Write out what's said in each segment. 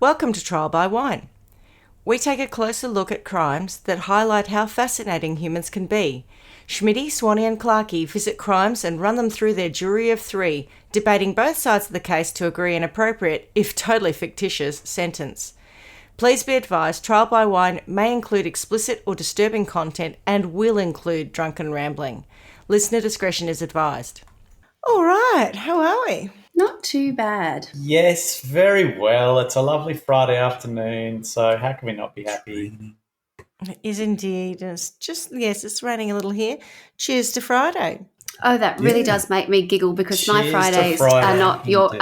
Welcome to Trial by Wine. We take a closer look at crimes that highlight how fascinating humans can be. Schmitty, Swanny and Clarkey visit crimes and run them through their jury of three, debating both sides of the case to agree an appropriate, if totally fictitious, sentence. Please be advised, Trial by Wine may include explicit or disturbing content and will include drunken rambling. Listener discretion is advised. All right, how are we? Not too bad. Yes, very well. It's a lovely Friday afternoon, so how can we not be happy? It is indeed. It's just, it's raining a little here. Cheers to Friday. Oh, that really does make me giggle because my Cheers to Fridays Friday, are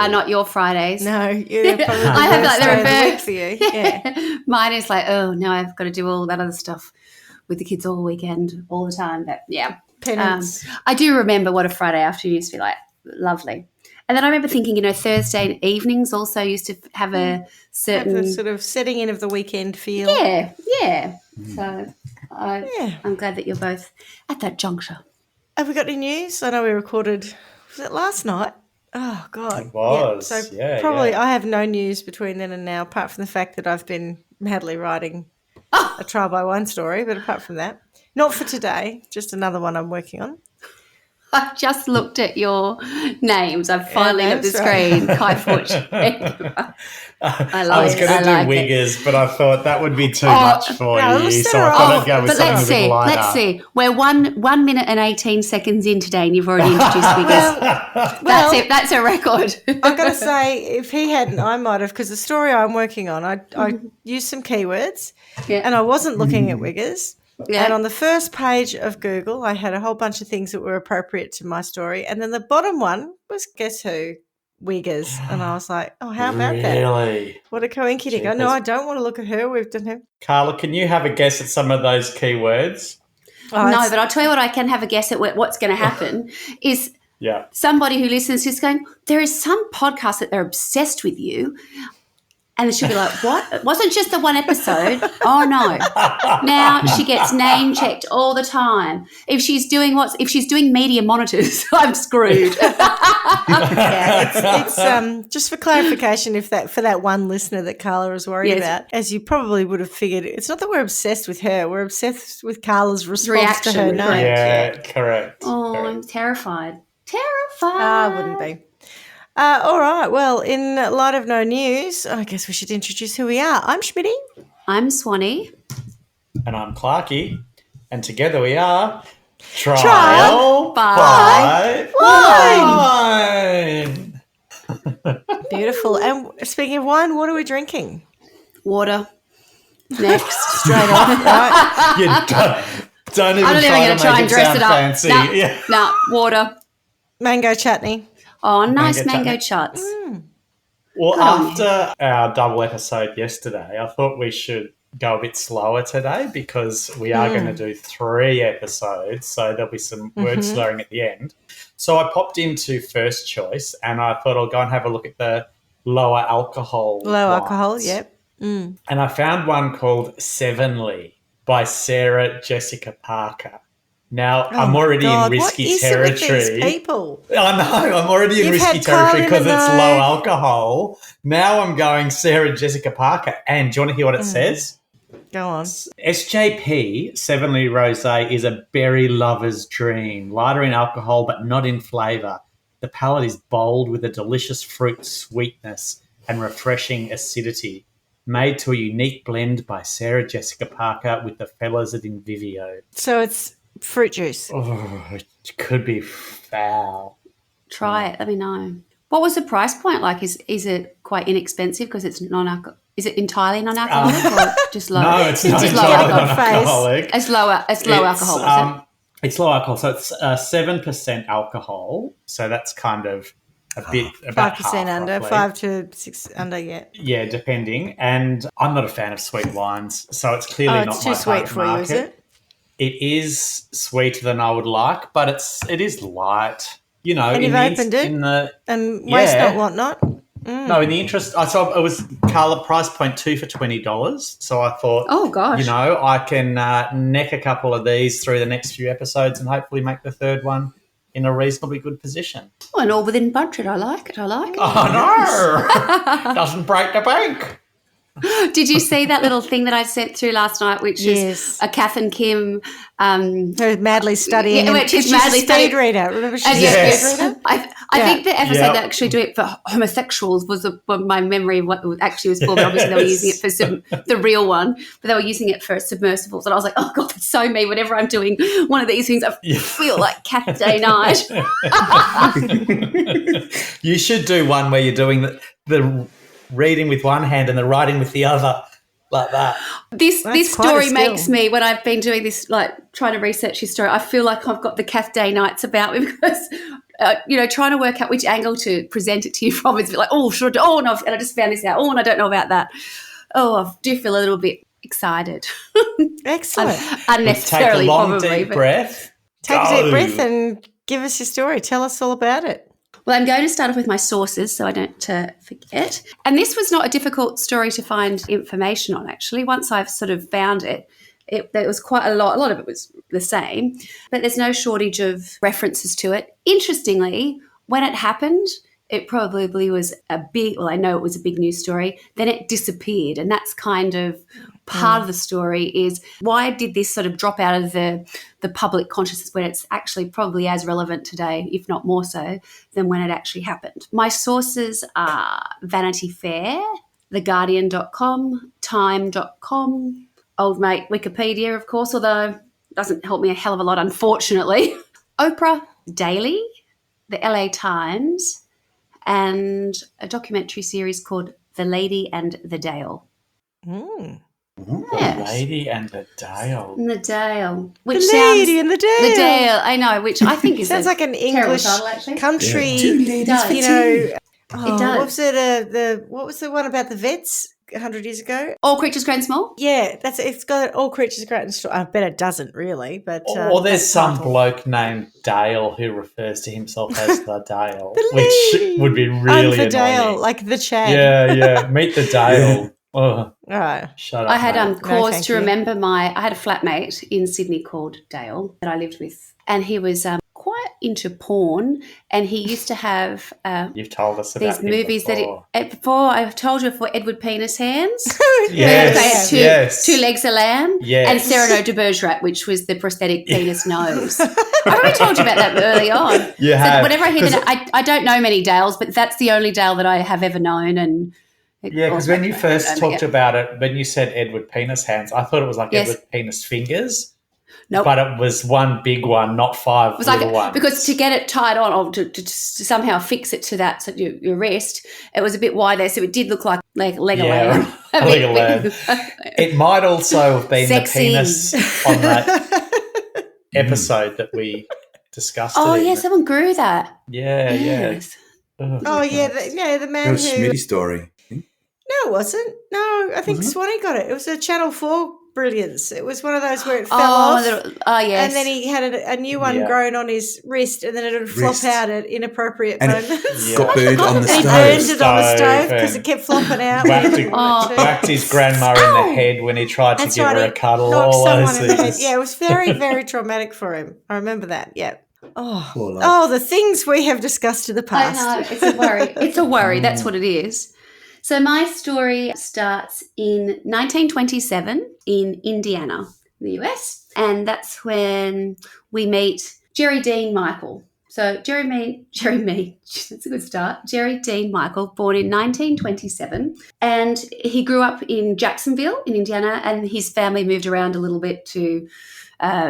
not your Fridays. No, you're probably I have like the day of the week reverse for you. Yeah. Mine is like, oh, now I've got to do all that other stuff with the kids all weekend, all the time. But yeah, Penance. I do remember what a Friday afternoon used to be like. Lovely. And then I remember thinking, Thursday evenings also used to have a certain... Have the sort of setting in of the weekend feel. Yeah. So I'm glad that you're both at that juncture. Have we got any news? I know we recorded, was it last night? Oh, God. It was, probably I have no news between then and now, apart from the fact that I've been madly writing a trial by wine story, but apart from that, not for today, just another one I'm working on. I've just looked at your names. I've finally looked at the screen. Kai Fortune. I was going to do Wiggers, but I thought that would be too much for you, so I thought I'd go with something a bit lighter. Let's see. We're 1 minute and 18 seconds in today and you've already introduced Wiggers. That's it. That's a record. I've got to say, if he hadn't, I might have, because the story I'm working on, I used some keywords and I wasn't looking at Wiggers. Yeah. And on the first page of Google, I had a whole bunch of things that were appropriate to my story. And then the bottom one was Guess Who? Wiggers. And I was like, oh, how about that? Really? What a coincidence. Oh, no, I don't want to look at her. We've done her. Carla, can you have a guess at some of those keywords? No, but I'll tell you what I can have a guess at what's going to happen is somebody who listens is going, there is some podcast that they're obsessed with you. And she'll be like, what? It wasn't just the one episode. Oh, no. Now she gets name checked all the time. If she's doing media monitors, I'm screwed. It's just for clarification, for that one listener that Carla was worried about, as you probably would have figured, it's not that we're obsessed with her. We're obsessed with Carla's response to her name. Yeah, correct. Oh, correct. I'm terrified. Terrified. I wouldn't be. All right. Well, in light of no news, I guess we should introduce who we are. I'm Schmitty. I'm Swanny. And I'm Clarkey. And together we are Trial by Wine. Beautiful. And speaking of wine, what are we drinking? Water. Next. Straight off, right? You don't even try and dress it up. Fancy. No, water. Mango chutney. Oh, nice mango chuts. Well, after our double episode yesterday, I thought we should go a bit slower today because we are going to do 3 episodes, so there'll be some word slurring at the end. So I popped into First Choice and I thought I'll go and have a look at the lower alcohol wines. Yep. And I found one called Sevenly by Sarah Jessica Parker. Now, I'm already in risky territory. What is it with these people? I know, I'm already in risky territory because it's low alcohol. Now I'm going Sarah Jessica Parker. And do you want to hear what it says? Go on. SJP, Sevenly Rosé, is a berry lover's dream. Lighter in alcohol but not in flavour. The palate is bold with a delicious fruit sweetness and refreshing acidity. Made to a unique blend by Sarah Jessica Parker with the fellas at Invivio. So it's fruit juice. Oh, it could be foul. Try it. Let me know. What was the price point like? Is it quite inexpensive because it's non-alcohol? Is it entirely non-alcoholic or just low? No, it's not entirely non-alcoholic. It's low alcohol, is it? It's low alcohol, so it's 7% alcohol. So that's kind of a bit about 5% under, roughly. 5 to 6 under, Yeah, depending. And I'm not a fan of sweet wines, so it's clearly not my too sweet for market. you, is it? It is sweeter than I would like, but it is light. You know, and you've opened it and waste not, want not. No, in the interest, I saw it was Carla price point 2 for $20. So I thought, oh gosh, I can neck a couple of these through the next few episodes and hopefully make the third one in a reasonably good position. Oh, and all within budget. I like it. Oh no, doesn't break the bank. Did you see that little thing that I sent through last night, which is a Kath and Kim who's madly studying? Yeah, she's madly a speed reader. Remember, she's a speed reader. I think the episode that actually do it for homosexuals was my memory of what it actually was for. But obviously, they were using it for the real one, but they were using it for submersibles. And I was like, oh god, that's so me. Whenever I'm doing one of these things, I feel like Kath Day Night. You should do one where you're doing the reading with one hand and the writing with the other, like that. This story makes me, when I've been doing this, like trying to research his story, I feel like I've got the Kath Day Nights about me because, trying to work out which angle to present it to you from. It's like, oh, should I do? Oh, no, and I just found this out. Oh, and I don't know about that. Oh, I do feel a little bit excited. Excellent. Unnecessarily, take a long, probably. Deep breath. Take a deep breath and give us your story. Tell us all about it. Well, I'm going to start off with my sources so I don't forget. And this was not a difficult story to find information on, actually. Once I've sort of found it, there was quite a lot of it was the same, but there's no shortage of references to it. Interestingly, when it happened, it probably was I know it was a big news story, then it disappeared. And that's kind of part of the story is why did this sort of drop out of the public consciousness when it's actually probably as relevant today, if not more so, than when it actually happened. My sources are Vanity Fair, theguardian.com, time.com, old mate Wikipedia, of course, although it doesn't help me a hell of a lot, unfortunately. Oprah Daily, the LA Times, and a documentary series called The Lady and the Dale. Mm. Yes. The Lady and the Dale. And the Dale. Which the Lady and the Dale. The Dale, I know, which I think is sounds like an English title, country. It does. It does. What was the one about the vets 100 years ago? All Creatures Great and Small? Yeah, it's got All Creatures Great and Small. I bet it doesn't really, but or there's some bloke named Dale who refers to himself as the Dale, which would be really the annoying. Dale, like the Chad. Yeah, meet the Dale. Oh, right. Shut up. I had cause to you. remember I had a flatmate in Sydney called Dale that I lived with, and he was quite into porn, and he used to have you've told us about these movies before I've told you, for Edward Penis Hands. Yes, yes. Two Legs a Lamb, yes. and Cyrano de Bergerac, which was the prosthetic penis nose. I already told you about that early on. You have. Whenever I hear I don't know many Dales, but that's the only Dale that I have ever known. And because when you first talked about it, when you said Edward Penis Hands, I thought it was like Edward Penis Fingers. Nope. But it was one big one, not five little ones. Because to get it tied on, or to somehow fix it to that, so your wrist, it was a bit wide there, so it did look like leg of lamb. Leg of lamb. It might also have been Sexy. The penis on that episode that we discussed. Oh, yeah, someone grew that. Yeah, yes. Oh, yeah, the man It was who... Smitty's story. No, it wasn't. No, I think Swanny got it. It was a Channel 4 brilliance. It was one of those where it fell off. Yes. And then he had a new one grown on his wrist, and then it would flop out at inappropriate moments. Got burned on the He stove. burned it on the stove because it kept flopping out. Whacked his grandma in the head when he tried to give her a cuddle. All those things. Yeah, it was very, very traumatic for him. I remember that. Yeah. Oh, the things we have discussed in the past. I know. It's a worry. It's a worry. That's what it is. So my story starts in 1927 in Indiana, in the US, and that's when we meet Jerry Dean Michael. So Jerry, that's a good start. Jerry Dean Michael, born in 1927, and he grew up in Jacksonville in Indiana, and his family moved around a little bit to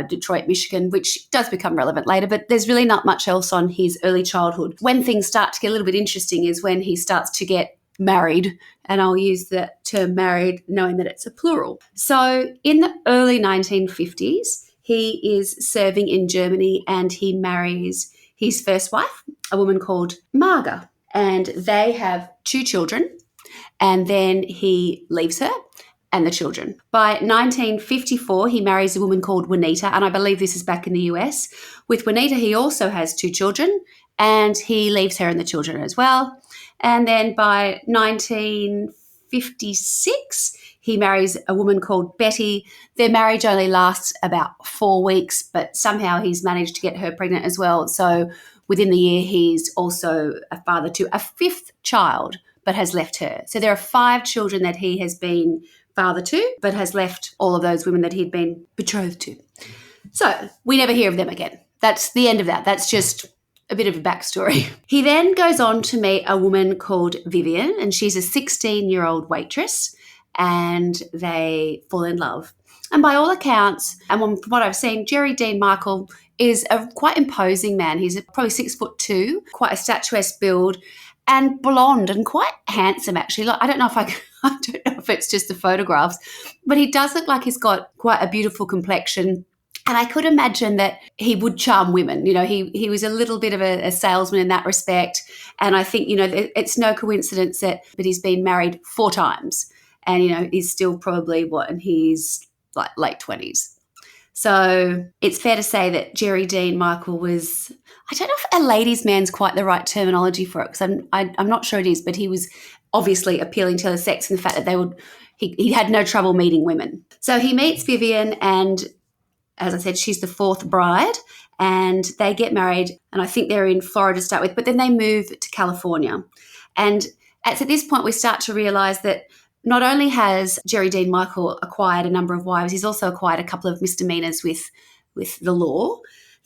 Detroit, Michigan, which does become relevant later, but there's really not much else on his early childhood. When things start to get a little bit interesting is when he starts to get married, and I'll use the term married knowing that it's a plural. So in the early 1950s, he is serving in Germany, and he marries his first wife, a woman called Marga, and they have 2 children, and then he leaves her and the children. By 1954, he marries a woman called Juanita, and I believe this is back in the US. With Juanita, he also has 2 children, and he leaves her and the children as well. And then by 1956, he marries a woman called Betty. Their marriage only lasts about 4 weeks, but somehow he's managed to get her pregnant as well. So within the year, he's also a father to a 5th child but has left her. So there are 5 children that he has been father to, but has left all of those women that he'd been betrothed to. So we never hear of them again. That's the end of that. That's just a bit of a backstory. He then goes on to meet a woman called Vivian, and she's a 16-year-old waitress, and they fall in love. And by all accounts, and from what I've seen, Jerry Dean Michael is a quite imposing man. He's probably 6'2", quite a statuesque build, and blonde and quite handsome, actually. Like, I don't know if it's just the photographs, but he does look like he's got quite a beautiful complexion. And I could imagine that he would charm women. You know, he was a little bit of a salesman in that respect. And I think, you know, it's no coincidence that he's been married 4 times and, you know, he's still probably and he's like late 20s. So it's fair to say that Jerry Dean Michael was, I don't know if a ladies' man's quite the right terminology for it, because I'm not sure it is, but he was obviously appealing to the sex and the fact that he had no trouble meeting women. So he meets Vivian, and as I said, she's the 4th bride, and they get married, and I think they're in Florida to start with, but then they move to California. And at this point, we start to realise that not only has Jerry Dean Michael acquired a number of wives, he's also acquired a couple of misdemeanors with the law.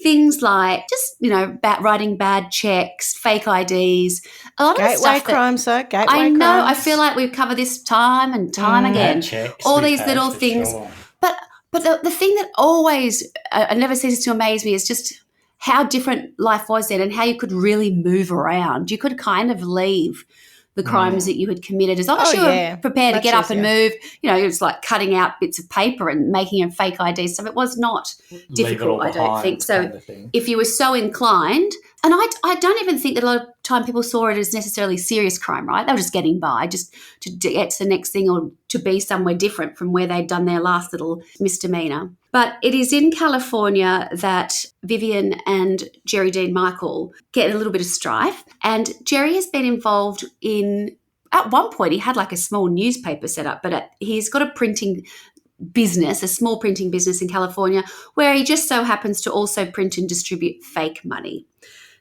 Things like just, you know, writing bad checks, fake IDs, a lot of stuff. Gateway I know. crimes. I feel like we've covered this time and time again. All these little things. Sure. But the thing that always never ceases to amaze me is just how different life was then and how you could really move around. You could kind of leave the crimes that you had committed as long as you were prepared to get up and move. You know, it's like cutting out bits of paper and making a fake ID stuff. It was not difficult, I don't think. So if you were so inclined, and I don't even think that a lot of time people saw it as necessarily serious crime, right? They were just getting by, just to get to the next thing or to be somewhere different from where they'd done their last little misdemeanor. But it is in California that Vivian and Jerry Dean Michael get a little bit of strife. And Jerry has been involved in, at one point he had like a small newspaper set up, but he's got a printing business, a small printing business in California, where he just so happens to also print and distribute fake money.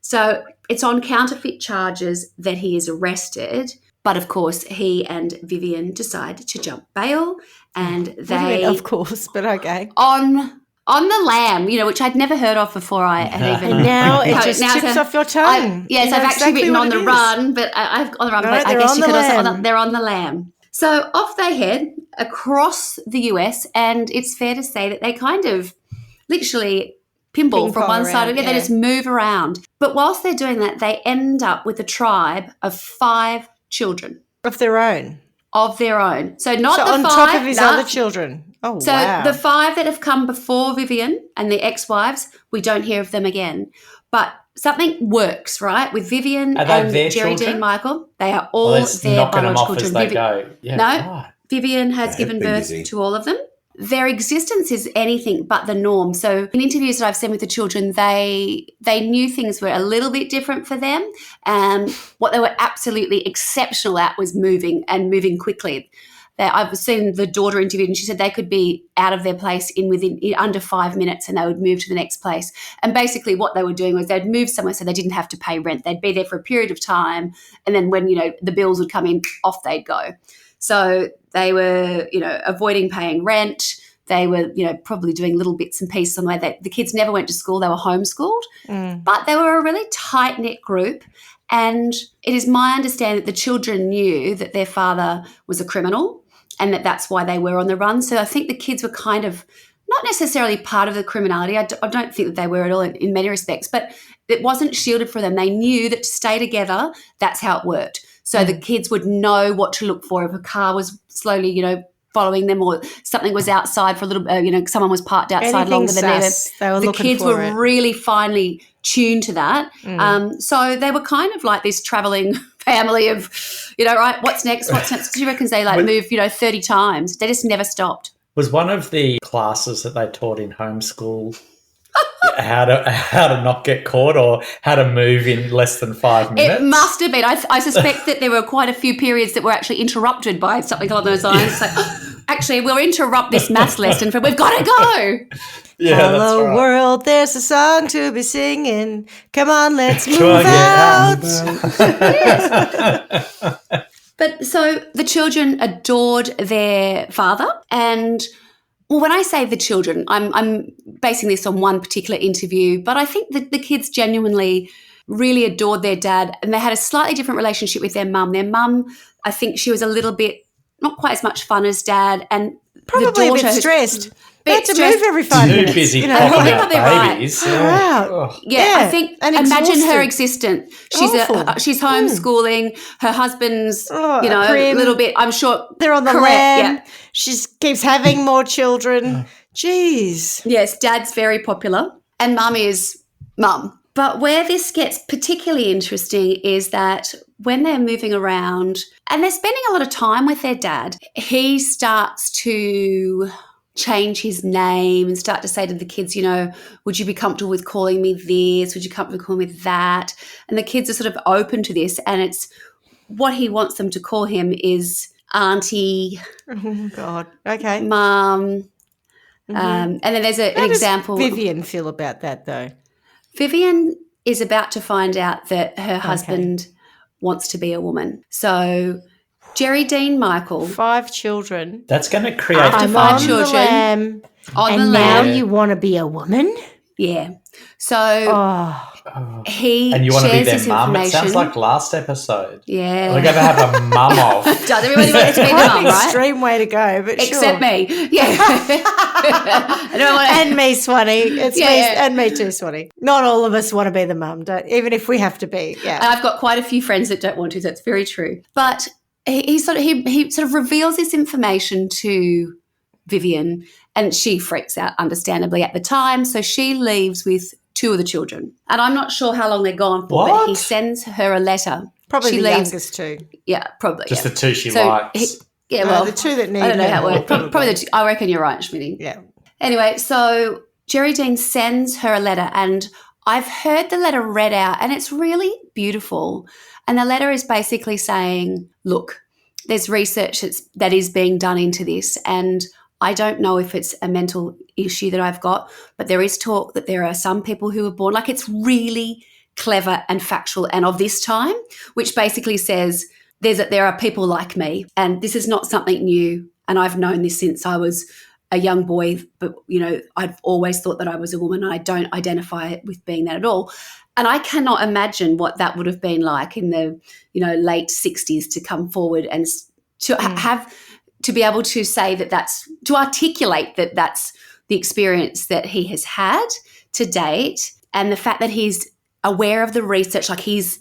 So it's on counterfeit charges that he is arrested. But of course, he and Vivian decide to jump bail, and they, of course, but okay, on the lam, you know, which I'd never heard of before. I had even now it just tips off your tongue. Yes, I've actually written on the run, but I've on the run. But I guess you could also they're on the lam. So off they head across the US, and it's fair to say that they kind of literally pinball from one side to the other. They just move around. But whilst they're doing that, they end up with a tribe of 5 children. Of their own. So not the 5. On top of his other children. Oh, so wow. So the 5 that have come before Vivian and the ex-wives, we don't hear of them again. But something works, right? With Vivian and Jerry Dean Michael, they are all their biological children. Vivian has given birth to all of them. Their existence is anything but the norm. So in interviews that I've seen with the children, they knew things were a little bit different for them. What they were absolutely exceptional at was moving quickly. I've seen the daughter interviewed, and she said they could be out of their place within under 5 minutes, and they would move to the next place. And basically what they were doing was they'd move somewhere so they didn't have to pay rent. They'd be there for a period of time, and then when, you know, the bills would come in, off they'd go. So they were, you know, avoiding paying rent. They were, you know, probably doing little bits and pieces on the way. That the kids never went to school. They were homeschooled. But they were a really tight-knit group. And it is my understanding that the children knew that their father was a criminal and that's why they were on the run. So I think the kids were kind of not necessarily part of the criminality. I don't think that they were at all in many respects, but it wasn't shielded for them. They knew that to stay together, that's how it worked. So the kids would know what to look for if a car was slowly, you know, following them, or something was outside for a little, you know, someone was parked outside longer than they were. The kids were really finely tuned to that. So they were kind of like this travelling family of, you know, right, what's next? She reckons they moved, you know, 30 times. They just never stopped. Was one of the classes that they taught in homeschool how to not get caught, or how to move in less than 5 minutes? It must have been. I suspect that there were quite a few periods that were actually interrupted by something along those lines. Like, actually, we'll interrupt this maths lesson for we've got to go. Yeah, hello, right. World, there's a song to be singing. Come on, let's move out. But so the children adored their father, and well, when I say the children, I'm basing this on one particular interview, but I think that the kids genuinely really adored their dad, and they had a slightly different relationship with their mum. Their mum, I think she was a little bit, not quite as much fun as dad, and probably the daughter, a bit stressed. They had to move every 5 minutes. Too busy popping out babies. Right. Yeah, I think, and imagine exhausted. her existence. She's homeschooling. Her husband's, a little bit, I'm sure. They're on the lam. Yeah. She keeps having more children. Jeez. Yes, dad's very popular and mum is mum. But where this gets particularly interesting is that when they're moving around and they're spending a lot of time with their dad, he starts to change his name and start to say to the kids, would you be comfortable with calling me this? Would you be comfortable calling me that? And the kids are sort of open to this, and it's what he wants them to call him is auntie. Oh, God. Okay. Mum. Mm-hmm. And then there's an example. How does Vivian feel about that, though? Vivian is about to find out that her husband wants to be a woman. So Jerry Dean Michael. 5 children. That's going to create after 5 children. Now you want to be a woman? Yeah. So he and you want to be their mum? It sounds information. like last episode. Yeah. We're going to have a mum off. Does everybody want to be the mum, right? Extreme way to go, but Except me. Yeah. I don't want to. And me, Swanny. It's me and me too, Swanny. Not all of us want to be the mum, even if we have to be. Yeah. And I've got quite a few friends that don't want to. That's very true. But he sort of reveals this information to Vivian, and she freaks out, understandably, at the time. So she leaves with 2 of the children. And I'm not sure how long they're gone for, but he sends her a letter. Probably she the leaves, youngest 2. Yeah, probably. Just the 2 she likes. The 2 that need I don't know how it works. probably Probably the 2. I reckon you're right, Schmitty. Yeah. Anyway, so Jerry Dean sends her a letter, and I've heard the letter read out, and it's really beautiful. And the letter is basically saying, look, there's research that is being done into this, and I don't know if it's a mental issue that I've got, but there is talk that there are some people who are born, like it's really clever and factual and of this time, which basically says there are people like me, and this is not something new, and I've known this since I was a young boy, but, I've always thought that I was a woman, and I don't identify with being that at all. And I cannot imagine what that would have been like in the, late 60s to come forward and to have to be able to say to articulate that that's the experience that he has had to date, and the fact that he's aware of the research, like he's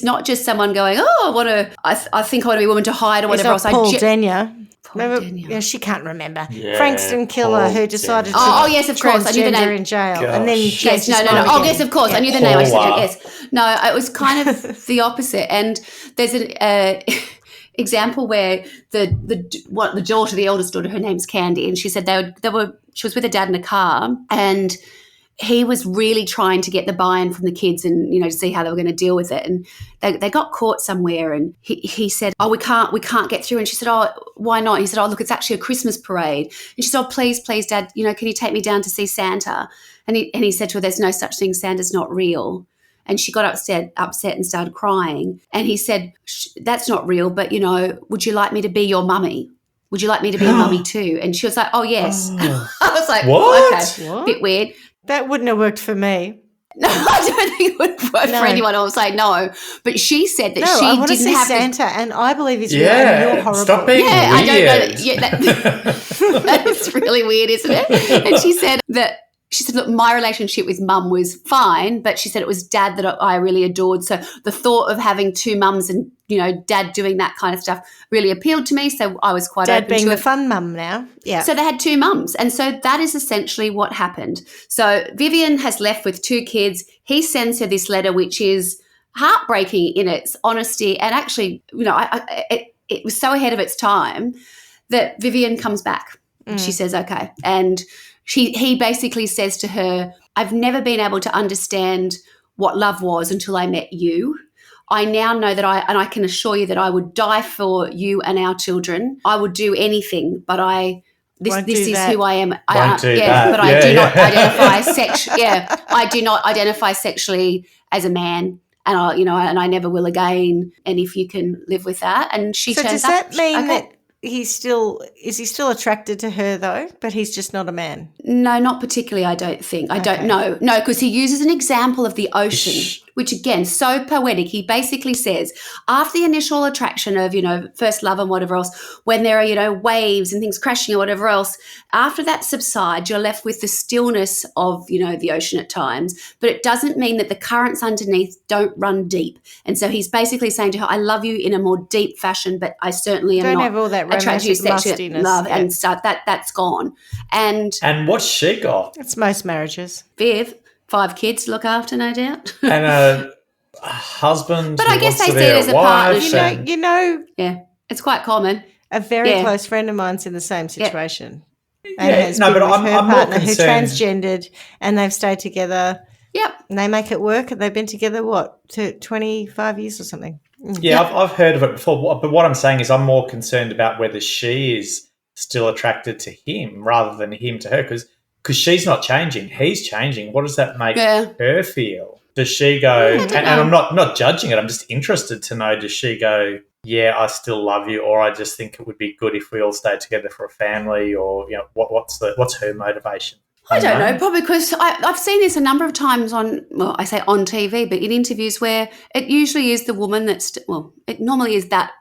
not just someone going, I think I want to be a woman to hide or whatever else. Paul Denyer. Yeah, she can't remember. Yeah, Frankston Killer who decided to yes, of course. I knew the name. In jail. Gosh. And then yes, no. Oh, yes, of course. Yeah. I knew the name. I said yes. No, it was kind of the opposite. And there's an example where the daughter, the oldest daughter, her name's Candy, and she said she was with her dad in a car, and he was really trying to get the buy-in from the kids and, to see how they were going to deal with it. And they got caught somewhere, and he said, we can't get through. And she said, why not? He said, look, it's actually a Christmas parade. And she said, please, Dad, can you take me down to see Santa? And he said to her, there's no such thing. Santa's not real. And she got upset and started crying. And he said, that's not real, but, would you like me to be your mummy? Would you like me to be a mummy too? And she was like, oh, yes. I was like, what? Okay, what? Bit weird. That wouldn't have worked for me. No, I don't think it would work for anyone else. I know. But she said that she I want didn't to see have Santa, and I believe he's real, and you're horrible. Stop being weird. I don't know. That is really weird, isn't it? And she said, look, my relationship with mum was fine, but she said it was dad that I really adored. So the thought of having 2 mums and, dad doing that kind of stuff really appealed to me. So I was quite dad open to it. being the fun mum now. Yeah. So they had 2 mums. And so that is essentially what happened. So Vivian has left with 2 kids. He sends her this letter, which is heartbreaking in its honesty. And actually, it was so ahead of its time that Vivian comes back. She says, okay. And he basically says to her, I've never been able to understand what love was until I met you. I now know that I can assure you that I would die for you and our children. I would do anything, but this is who I am. I do not identify sexually as a man, and I never will again. And if you can live with that, and she turns up. So does that mean that is he still attracted to her though, but he's just not a man? No, not particularly, I don't think. I don't know. No, because he uses an example of the ocean, which again, so poetic. He basically says, after the initial attraction of, first love and whatever else, when there are, waves and things crashing or whatever else, after that subsides, you're left with the stillness of, the ocean at times, but it doesn't mean that the currents underneath don't run deep. And so he's basically saying to her, I love you in a more deep fashion, but I certainly am not have all that romantic lustiness. Love and stuff. That's gone. And what's she got? It's most marriages. Viv, 5 kids to look after, no doubt. And a husband. But I guess they see it as a partnership. Yeah, it's quite common. A very close friend of mine's in the same situation. Yeah. And has been with I'm her more partner concerned. who transgendered, and they've stayed together. Yep. And they make it work, and they've been together, 25 years or something? Yeah, I've heard of it before. But what I'm saying is I'm more concerned about whether she is still attracted to him rather than him to her, because she's not changing. He's changing. What does that make her feel? Does she go, and I'm not judging it, I'm just interested to know, does she go, yeah, I still love you, or I just think it would be good if we all stayed together for a family, or, what's her motivation? I don't know, probably because I've seen this a number of times I say on TV, but in interviews where it usually is the woman it normally is that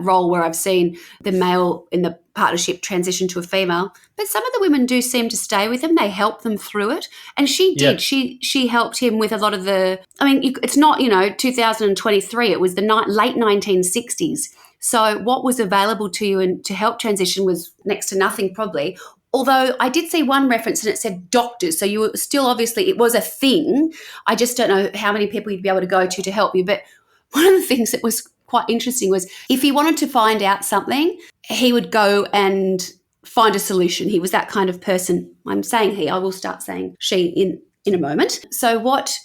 role where I've seen the male in the partnership transition to a female, but some of the women do seem to stay with him. They help them through it. And she did. Yeah. She helped him with a lot of it's not, 2023. It was the late 1960s. So what was available to you and to help transition was next to nothing probably. Although I did see one reference and it said doctors. So you were still, obviously, it was a thing. I just don't know how many people you'd be able to go to help you. But one of the things that was quite interesting was if he wanted to find out something, he would go and find a solution. He was that kind of person. I'm saying he. I will start saying she in a moment. So what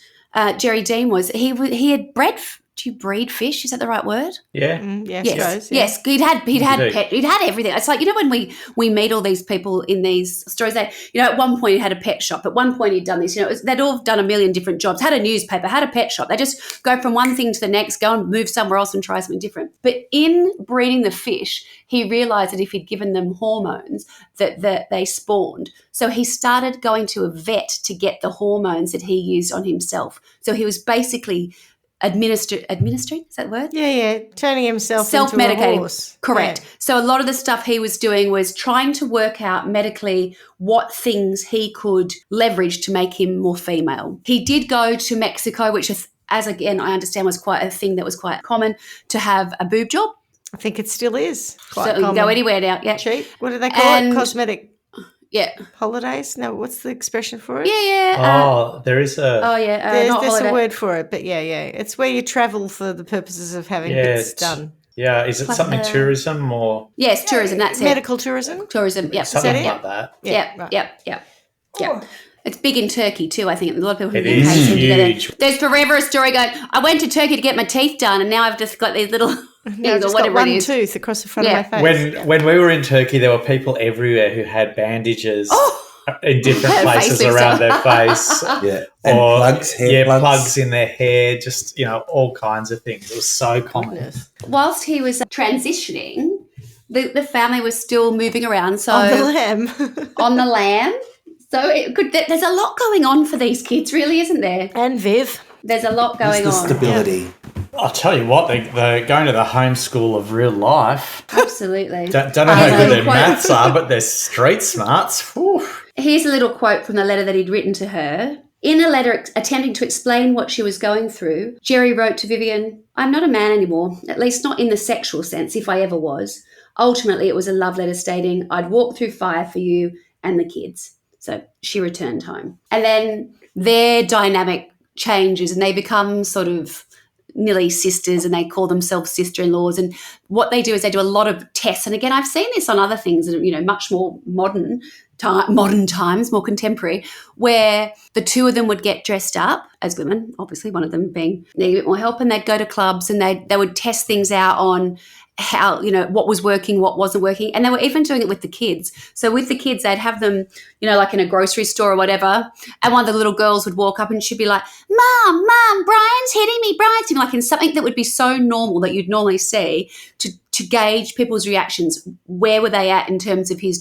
Jerry Dean was, he had bred. Do you breed fish? Is that the right word? Yeah. Yes. Yes. He'd had everything. It's like, when we meet all these people in these stories, that, at one point he had a pet shop. At one point he'd done this, they'd all done a million different jobs, had a newspaper, had a pet shop. They just go from one thing to the next, go and move somewhere else and try something different. But in breeding the fish, he realised that if he'd given them hormones that they spawned. So he started going to a vet to get the hormones that he used on himself. So he was basically administering, is that the word? Yeah, turning himself into a horse. Correct. Yeah. So a lot of the stuff he was doing was trying to work out medically what things he could leverage to make him more female. He did go to Mexico, which is, as again I understand, was quite a thing that was quite common, to have a boob job. I think it still is quite so common. Go anywhere now. Yeah. Cheap. What do they call it? Cosmetic. Yeah. Holidays? No, what's the expression for it? Yeah. There is a... there's a word for it, but yeah. It's where you travel for the purposes of having bits done. Yeah, is it something tourism or... Yes, tourism, that's medical tourism? Tourism, yeah. Something like that. Yeah. It's big in Turkey too, I think. A lot of people it is huge. There's forever a story going, I went to Turkey to get my teeth done and now I've just got these little... I've just got one tooth across the front of my face. When we were in Turkey, there were people everywhere who had bandages in different places around their face. Yeah, and plugs, hair plugs. Plugs in their hair, just, all kinds of things. It was so common. Whilst he was transitioning, the family was still moving around. So on the lamb. On the lamb. So there's a lot going on for these kids, really, isn't there? And Viv. There's a lot going on. Stability. Yeah. I'll tell you what, they're going to the homeschool of real life. Absolutely. Don't know how good their maths are, but they're street smarts. Whew. Here's a little quote from the letter that he'd written to her. In a letter attempting to explain what she was going through, Jerry wrote to Vivian, I'm not a man anymore, at least not in the sexual sense, if I ever was. Ultimately, it was a love letter stating, I'd walk through fire for you and the kids. So she returned home. And then their dynamic changes and they become sort of nearly sisters and they call themselves sister-in-laws. And what they do is they do a lot of tests. And again, I've seen this on other things that are, much more modern. modern times, more contemporary, where the two of them would get dressed up as women, obviously one of them being needing a bit more help, and they'd go to clubs and they would test things out on how, what was working, what wasn't working. And they were even doing it with the kids. So with the kids, they'd have them, like in a grocery store or whatever, and one of the little girls would walk up and she'd be like, Mom, Brian's hitting me, like in something that would be so normal that you'd normally see to gauge people's reactions. Where were they at in terms of his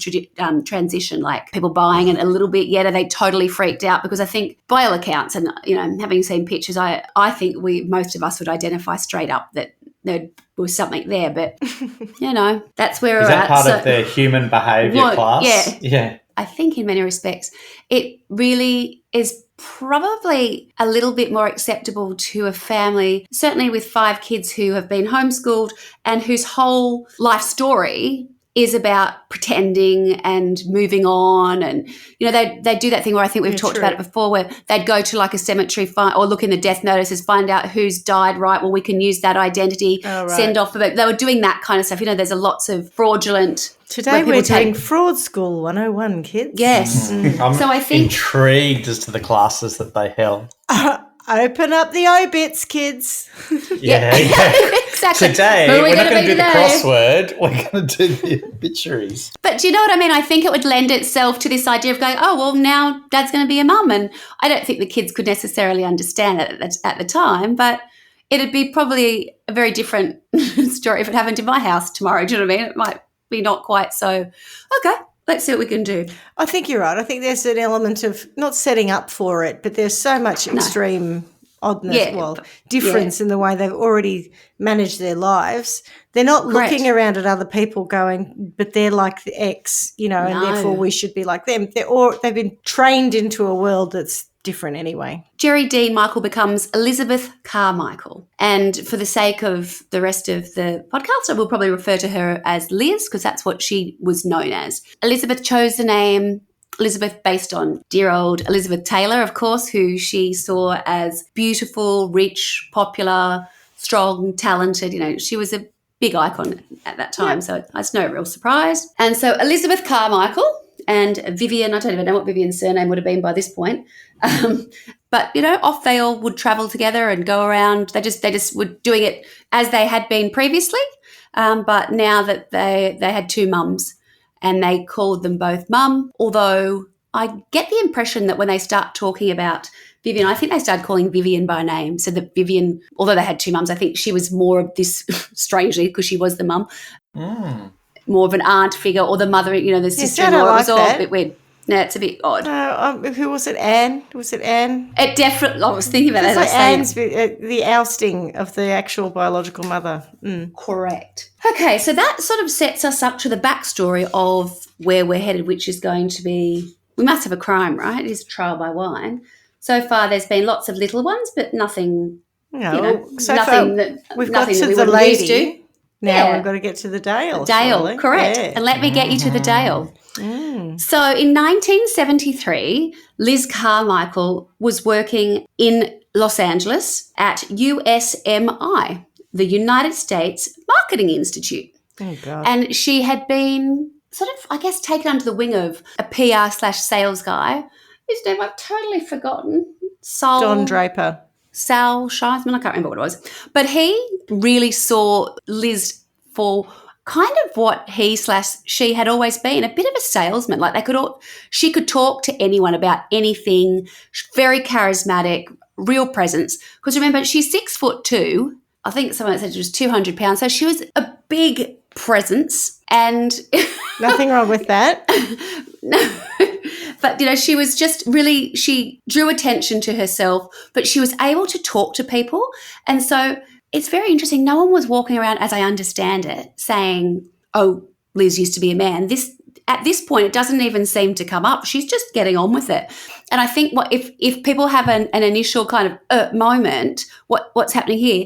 transition? Like people buying it a little bit yet? Are they totally freaked out? Because I think by all accounts, and having seen pictures, I think most of us would identify straight up that there was something there. But that's where we're at. Is that part of the human behaviour class? Yeah. I think in many respects it really is probably a little bit more acceptable to a family, certainly with 5 kids who have been homeschooled and whose whole life story is about pretending and moving on. And, they do that thing where I think we've talked about it before, where they'd go to like a cemetery or look in the death notices, find out who's died, right? Well, we can use that identity, send off. But they were doing that kind of stuff. There's a lots of fraudulent. Today we're doing Fraud School 101, kids. Yes. I'm so I think intrigued as to the classes that they held. Open up the obits, kids. Yeah. Exactly. Today, we're not going to do the crossword. We're going to do the obituaries. But do you know what I mean? I think it would lend itself to this idea of going, oh, well, now Dad's going to be a mum. And I don't think the kids could necessarily understand it at the time, but it'd be probably a very different story if it happened in my house tomorrow. Do you know what I mean? It might be not quite so, okay, let's see what we can do. I think you're right. I think there's an element of not setting up for it, but there's so much extreme oddness, difference in the way they've already managed their lives. They're not looking around at other people going, but they're like the ex, and therefore we should be like them. They've been trained into a world that's different anyway. Jerry Dean Michael becomes Elizabeth Carmichael. And for the sake of the rest of the podcast, I will probably refer to her as Liz because that's what she was known as. Elizabeth chose the name Elizabeth based on dear old Elizabeth Taylor, of course, who she saw as beautiful, rich, popular, strong, talented. She was a big icon at that time, so that's no real surprise. And so Elizabeth Carmichael and Vivian, I don't even know what Vivian's surname would have been by this point, but, off they all would travel together and go around. They just were doing it as they had been previously, but now that they had 2 mums, and they called them both mum, although I get the impression that when they start talking about Vivian, I think they started calling Vivian by name, so that Vivian, although they had 2 mums, I think she was more of this, strangely, because she was the mum, more of an aunt figure, or the mother, the sister-in-law. It was all a bit weird. No, it's a bit odd. Who was it, Anne? Was it Anne? It definitely, I was thinking about that. Like Anne's the ousting of the actual biological mother. Correct. Okay, so that sort of sets us up to the backstory of where we're headed, which is going to be, we must have a crime, right? It is a trial by wine. So far there's been lots of little ones, but nothing, nothing that we've got to the lady. Now we've got to get to the Dale. Dale, correct. Yeah. And let me get you to the Dale. So in 1973, Liz Carmichael was working in Los Angeles at USMI, the United States Marketing Institute. Oh, God. And she had been sort of, I guess, taken under the wing of a PR/sales guy whose name I've totally forgotten. Don Draper. Sal Scheisman, I can't remember what it was. But he really saw Liz for kind of what he/she had always been, a bit of a salesman. Like she could talk to anyone about anything, very charismatic, real presence. Because remember, she's 6'2". I think someone said she was 200 pounds. So she was a big presence and nothing wrong with that. No. But, she was just really, she drew attention to herself, but she was able to talk to people. And so it's very interesting. No one was walking around, as I understand it, saying, oh, Liz used to be a man. At this point, it doesn't even seem to come up. She's just getting on with it. And I think if people have an initial kind of moment, what's happening here,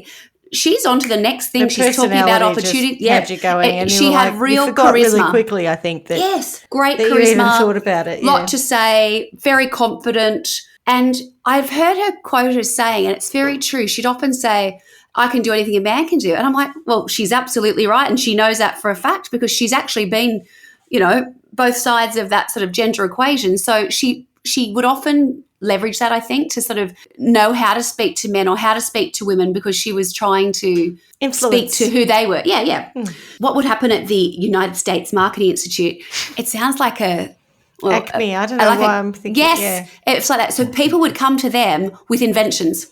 she's on to the next thing. She's talking about opportunity. Had you going, and she had real charisma. Really quickly, I think. Great that charisma. You even thought about it. Lot to say, very confident. And I've heard her quoted as saying, and it's very true, she'd often say, I can do anything a man can do. And I'm like, well, she's absolutely right. And she knows that for a fact because she's actually been, both sides of that sort of gender equation. So she would often leverage that, I think, to sort of know how to speak to men or how to speak to women, because she was trying to speak to who they were. Yeah. What would happen at the United States Marketing Institute? It sounds like Acme. I don't know why I'm thinking. Yes, it's like that. So people would come to them with inventions.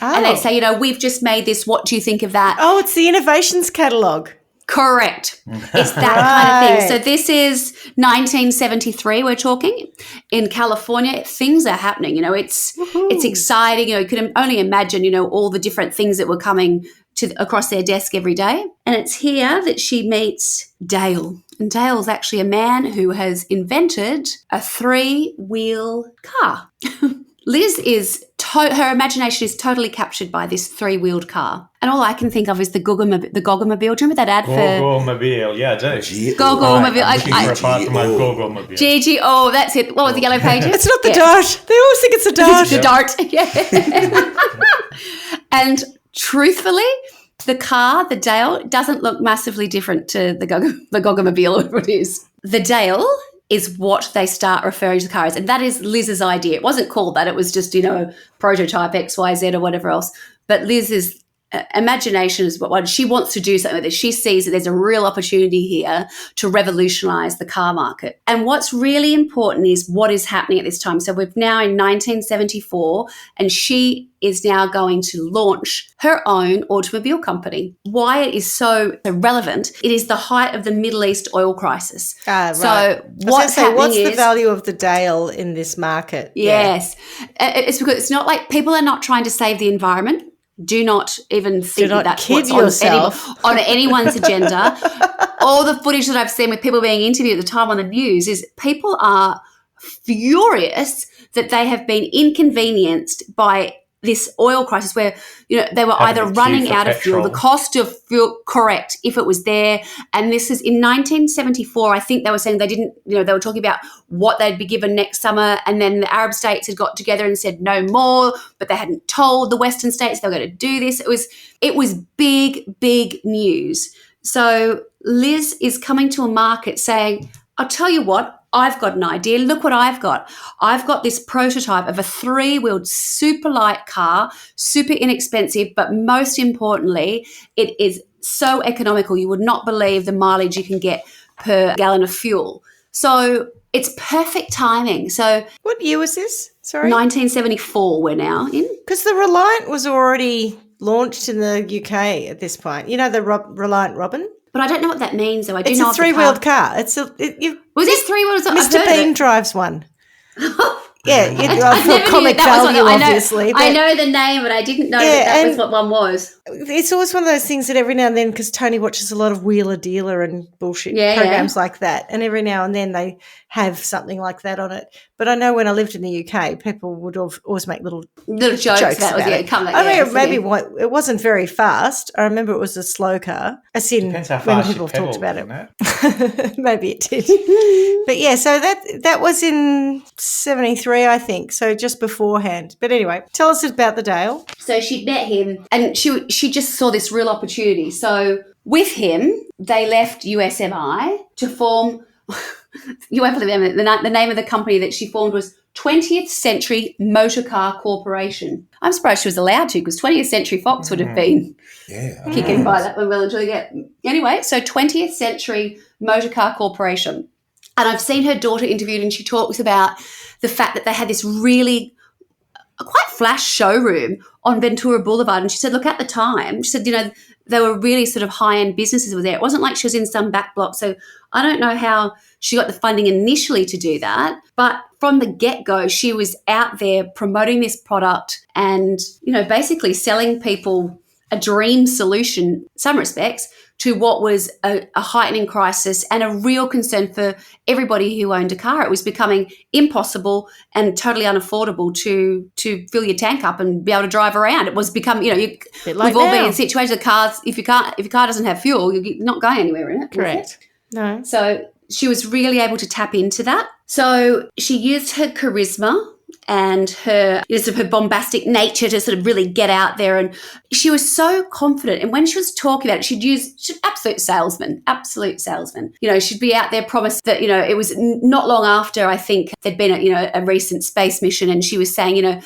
Oh. And they'd say, we've just made this. What do you think of that? Oh, it's the innovations catalogue. Correct. It's that kind of thing. So this is 1973 we're talking. In California, things are happening. It's exciting. You can only imagine, all the different things that were coming across their desk every day. And it's here that she meets Dale. And Dale's actually a man who has invented a 3-wheel car. Liz her imagination is totally captured by this 3-wheeled car. And all I can think of is the Gogomobile. Do you remember that ad for... Gogomobile, yeah, I do. Gogomobile. I'm looking for a part of my Gogomobile. GGO, that's it. What was the yellow pages? It's not the dart. They always think it's a dart. The dart, yeah. And truthfully, the car, the Dale, doesn't look massively different to the Gogomobile or whatever it is. The Dale is what they start referring to the car as. And that is Liz's idea. It wasn't called that. It was just, prototype XYZ or whatever else. But Liz's imagination is what she wants to do something with it. She sees that there's a real opportunity here to revolutionise the car market. And what's really important is what is happening at this time. So we're now in 1974, and she is now going to launch her own automobile company. Why it is so relevant, it is the height of the Middle East oil crisis. Right. So what's the value of the Dale in this market? Yes. Yeah. It's because it's not like people are not trying to save the environment. Do not even think that's what's on anyone's agenda. All the footage that I've seen with people being interviewed at the time on the news is people are furious that they have been inconvenienced by this oil crisis where, they were either running out of fuel, the cost of fuel, correct, if it was there. And this is in 1974, I think they were saying they didn't, they were talking about what they'd be given next summer. And then the Arab states had got together and said no more, but they hadn't told the Western states they were going to do this. It was big, big news. So Liz is coming to a market saying, I'll tell you what, I've got an idea. Look what I've got. I've got this prototype of a 3-wheeled super light car, super inexpensive, but most importantly, it is so economical. You would not believe the mileage you can get per gallon of fuel. So it's perfect timing. So what year was this? Sorry? 1974 we're now in. Because the Reliant was already launched in the UK at this point. The Reliant Robin? But I don't know what that means, though. It's a 3-wheeled car. Was this 3-wheeled? Mr. Bean drives one. Yeah, for comic value, obviously. I know the name, but I didn't know that was what one was. It's always one of those things that every now and then, because Tony watches a lot of Wheeler Dealer and bullshit programs like that, and every now and then they have something like that on it. But I know when I lived in the UK, people would always make little jokes about it. Maybe it wasn't very fast. I remember it was a slow car. As in when people talked about it. Maybe it did. But yeah, so that was in 73, I think. So just beforehand. But anyway, tell us about the Dale. So she'd met him, and she just saw this real opportunity. So with him, they left USMI to form. You won't believe it. The name of the company that she formed was 20th Century Motor Car Corporation. I'm surprised she was allowed to, because 20th Century Fox would have been kicking by that one well until they get. Anyway, so 20th Century Motor Car Corporation. And I've seen her daughter interviewed, and she talks about the fact that they had this really quite flash showroom on Ventura Boulevard. And she said, look, at the time, she said, they were really sort of high-end businesses were there. It wasn't like she was in some back block. So I don't know how she got the funding initially to do that. But from the get-go, she was out there promoting this product and, basically selling people a dream solution, in some respects, to what was a heightening crisis and a real concern for everybody who owned a car. It was becoming impossible and totally unaffordable to fill your tank up and be able to drive around. It was becoming, we've all been in situations of cars. If your car doesn't have fuel, you're not going anywhere in it. Correct. No. So she was really able to tap into that. So she used her charisma and her, sort of her bombastic nature to sort of really get out there. And she was so confident. And when she was talking about it, she'd absolute salesman. She'd be out there, promised that, it was not long after, I think, there'd been a recent space mission, and she was saying,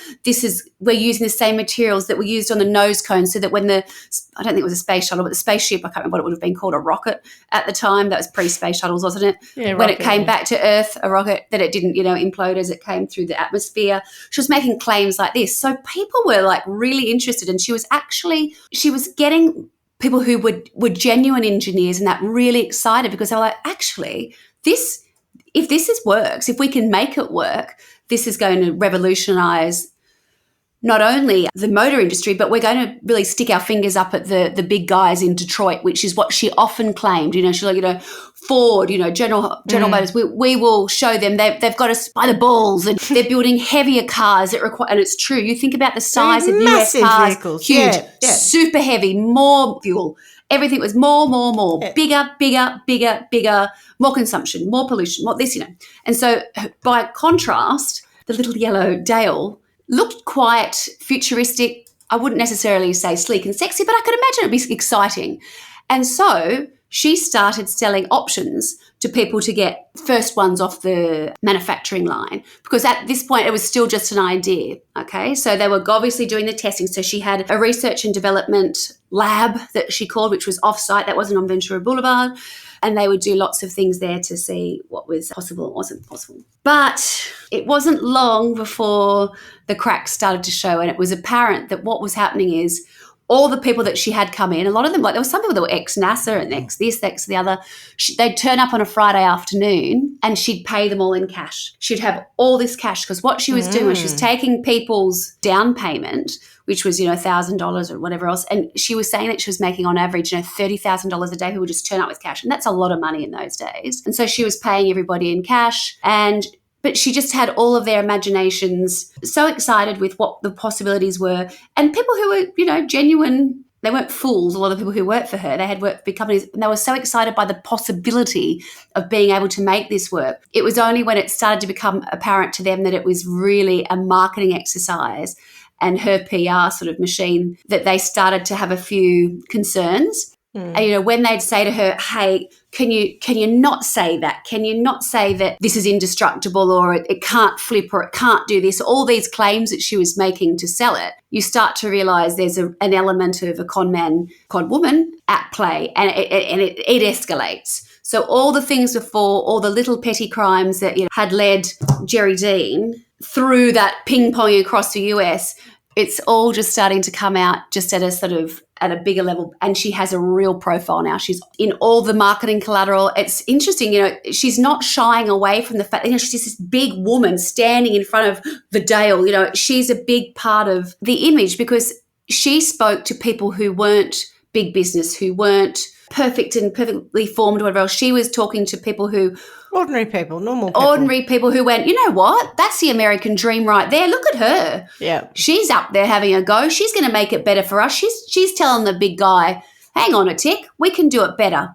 we're using the same materials that were used on the nose cone, so that when I don't think it was a space shuttle, but the spaceship, I can't remember what it would have been called, a rocket at the time. That was pre-space shuttles, wasn't it? Yeah, when rocket, it came back to Earth, a rocket, that it didn't, implode as it came through the atmosphere. She was making claims like this. So people were like really interested, and she was getting people who were genuine engineers and that really excited, because they were like, actually, if this works, if we can make it work, this is going to revolutionize not only the motor industry, but we're going to really stick our fingers up at the big guys in Detroit, which is what she often claimed. She's like, Ford, General Motors, we will show them they've got us by the balls, and they're building heavier cars that require, and it's true. You think about the size of US cars, vehicles. huge, Yeah. super heavy, more fuel. Everything was more, bigger, more consumption, more pollution, more this, And so by contrast, the little yellow Dale looked quite futuristic. I wouldn't necessarily say sleek and sexy, but I could imagine it'd be exciting. And so she started selling options to people to get first ones off the manufacturing line, because at this point it was still just an idea, okay? So they were obviously doing the testing. So she had a research and development lab that she called, which was off-site, that wasn't on Ventura Boulevard, and they would do lots of things there to see what was possible and wasn't possible. But it wasn't long before the cracks started to show, and it was apparent that what was happening is all the people that she had come in, a lot of them, like there were some people that were ex-NASA and ex-this, ex-the other, they'd turn up on a Friday afternoon and she'd pay them all in cash. She'd have all this cash, because what she was doing was she was taking people's down payment, which was, $1,000 or whatever else, and she was saying that she was making on average, $30,000 a day who would just turn up with cash, and that's a lot of money in those days. And so she was paying everybody in cash, but she just had all of their imaginations so excited with what the possibilities were. And people who were, genuine, they weren't fools, a lot of people who worked for her. They had worked for big companies, and they were so excited by the possibility of being able to make this work. It was only when it started to become apparent to them that it was really a marketing exercise and her PR sort of machine that they started to have a few concerns. And, when they'd say to her, hey, can you not say that? Can you not say that this is indestructible, or it can't flip, or it can't do this? All these claims that she was making to sell it, you start to realise there's an element of a con man, con woman at play, and it escalates. So all the things before, all the little petty crimes that had led Jerry Dean through that ping-ponging across the US, it's all just starting to come out just at a bigger level. And she has a real profile now. She's in all the marketing collateral. It's interesting, she's not shying away from the fact that she's this big woman standing in front of the Dale. She's a big part of the image, because she spoke to people who weren't big business, who weren't perfect and perfectly formed or whatever else. She was talking to people who... Ordinary people, normal people. Ordinary people who went, you know what? That's the American dream right there. Look at her. Yeah. She's up there having a go. She's going to make it better for us. She's telling the big guy, hang on a tick, we can do it better.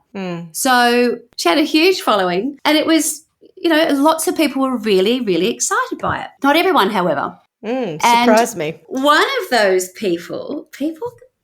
So she had a huge following, and it was, lots of people were really, really excited by it. Not everyone, however. Surprised me. One of those people,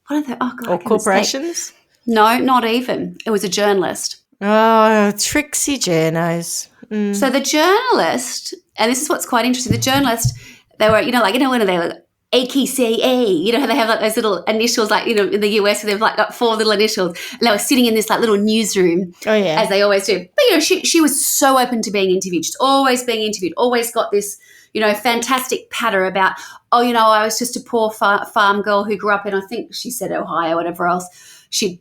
what are they? Oh, God. Or corporations? No, not even. It was a journalist. Oh, tricksy journos. So the journalist, and this is what's quite interesting, the journalist, they were, when they were AKCA, how they have like those little initials, like, in the US, they've like got 4 little initials, and they were sitting in this like little newsroom, as they always do. But, she was so open to being interviewed. She's always being interviewed, always got this, fantastic patter about, I was just a poor farm girl who grew up in, I think she said Ohio, whatever else.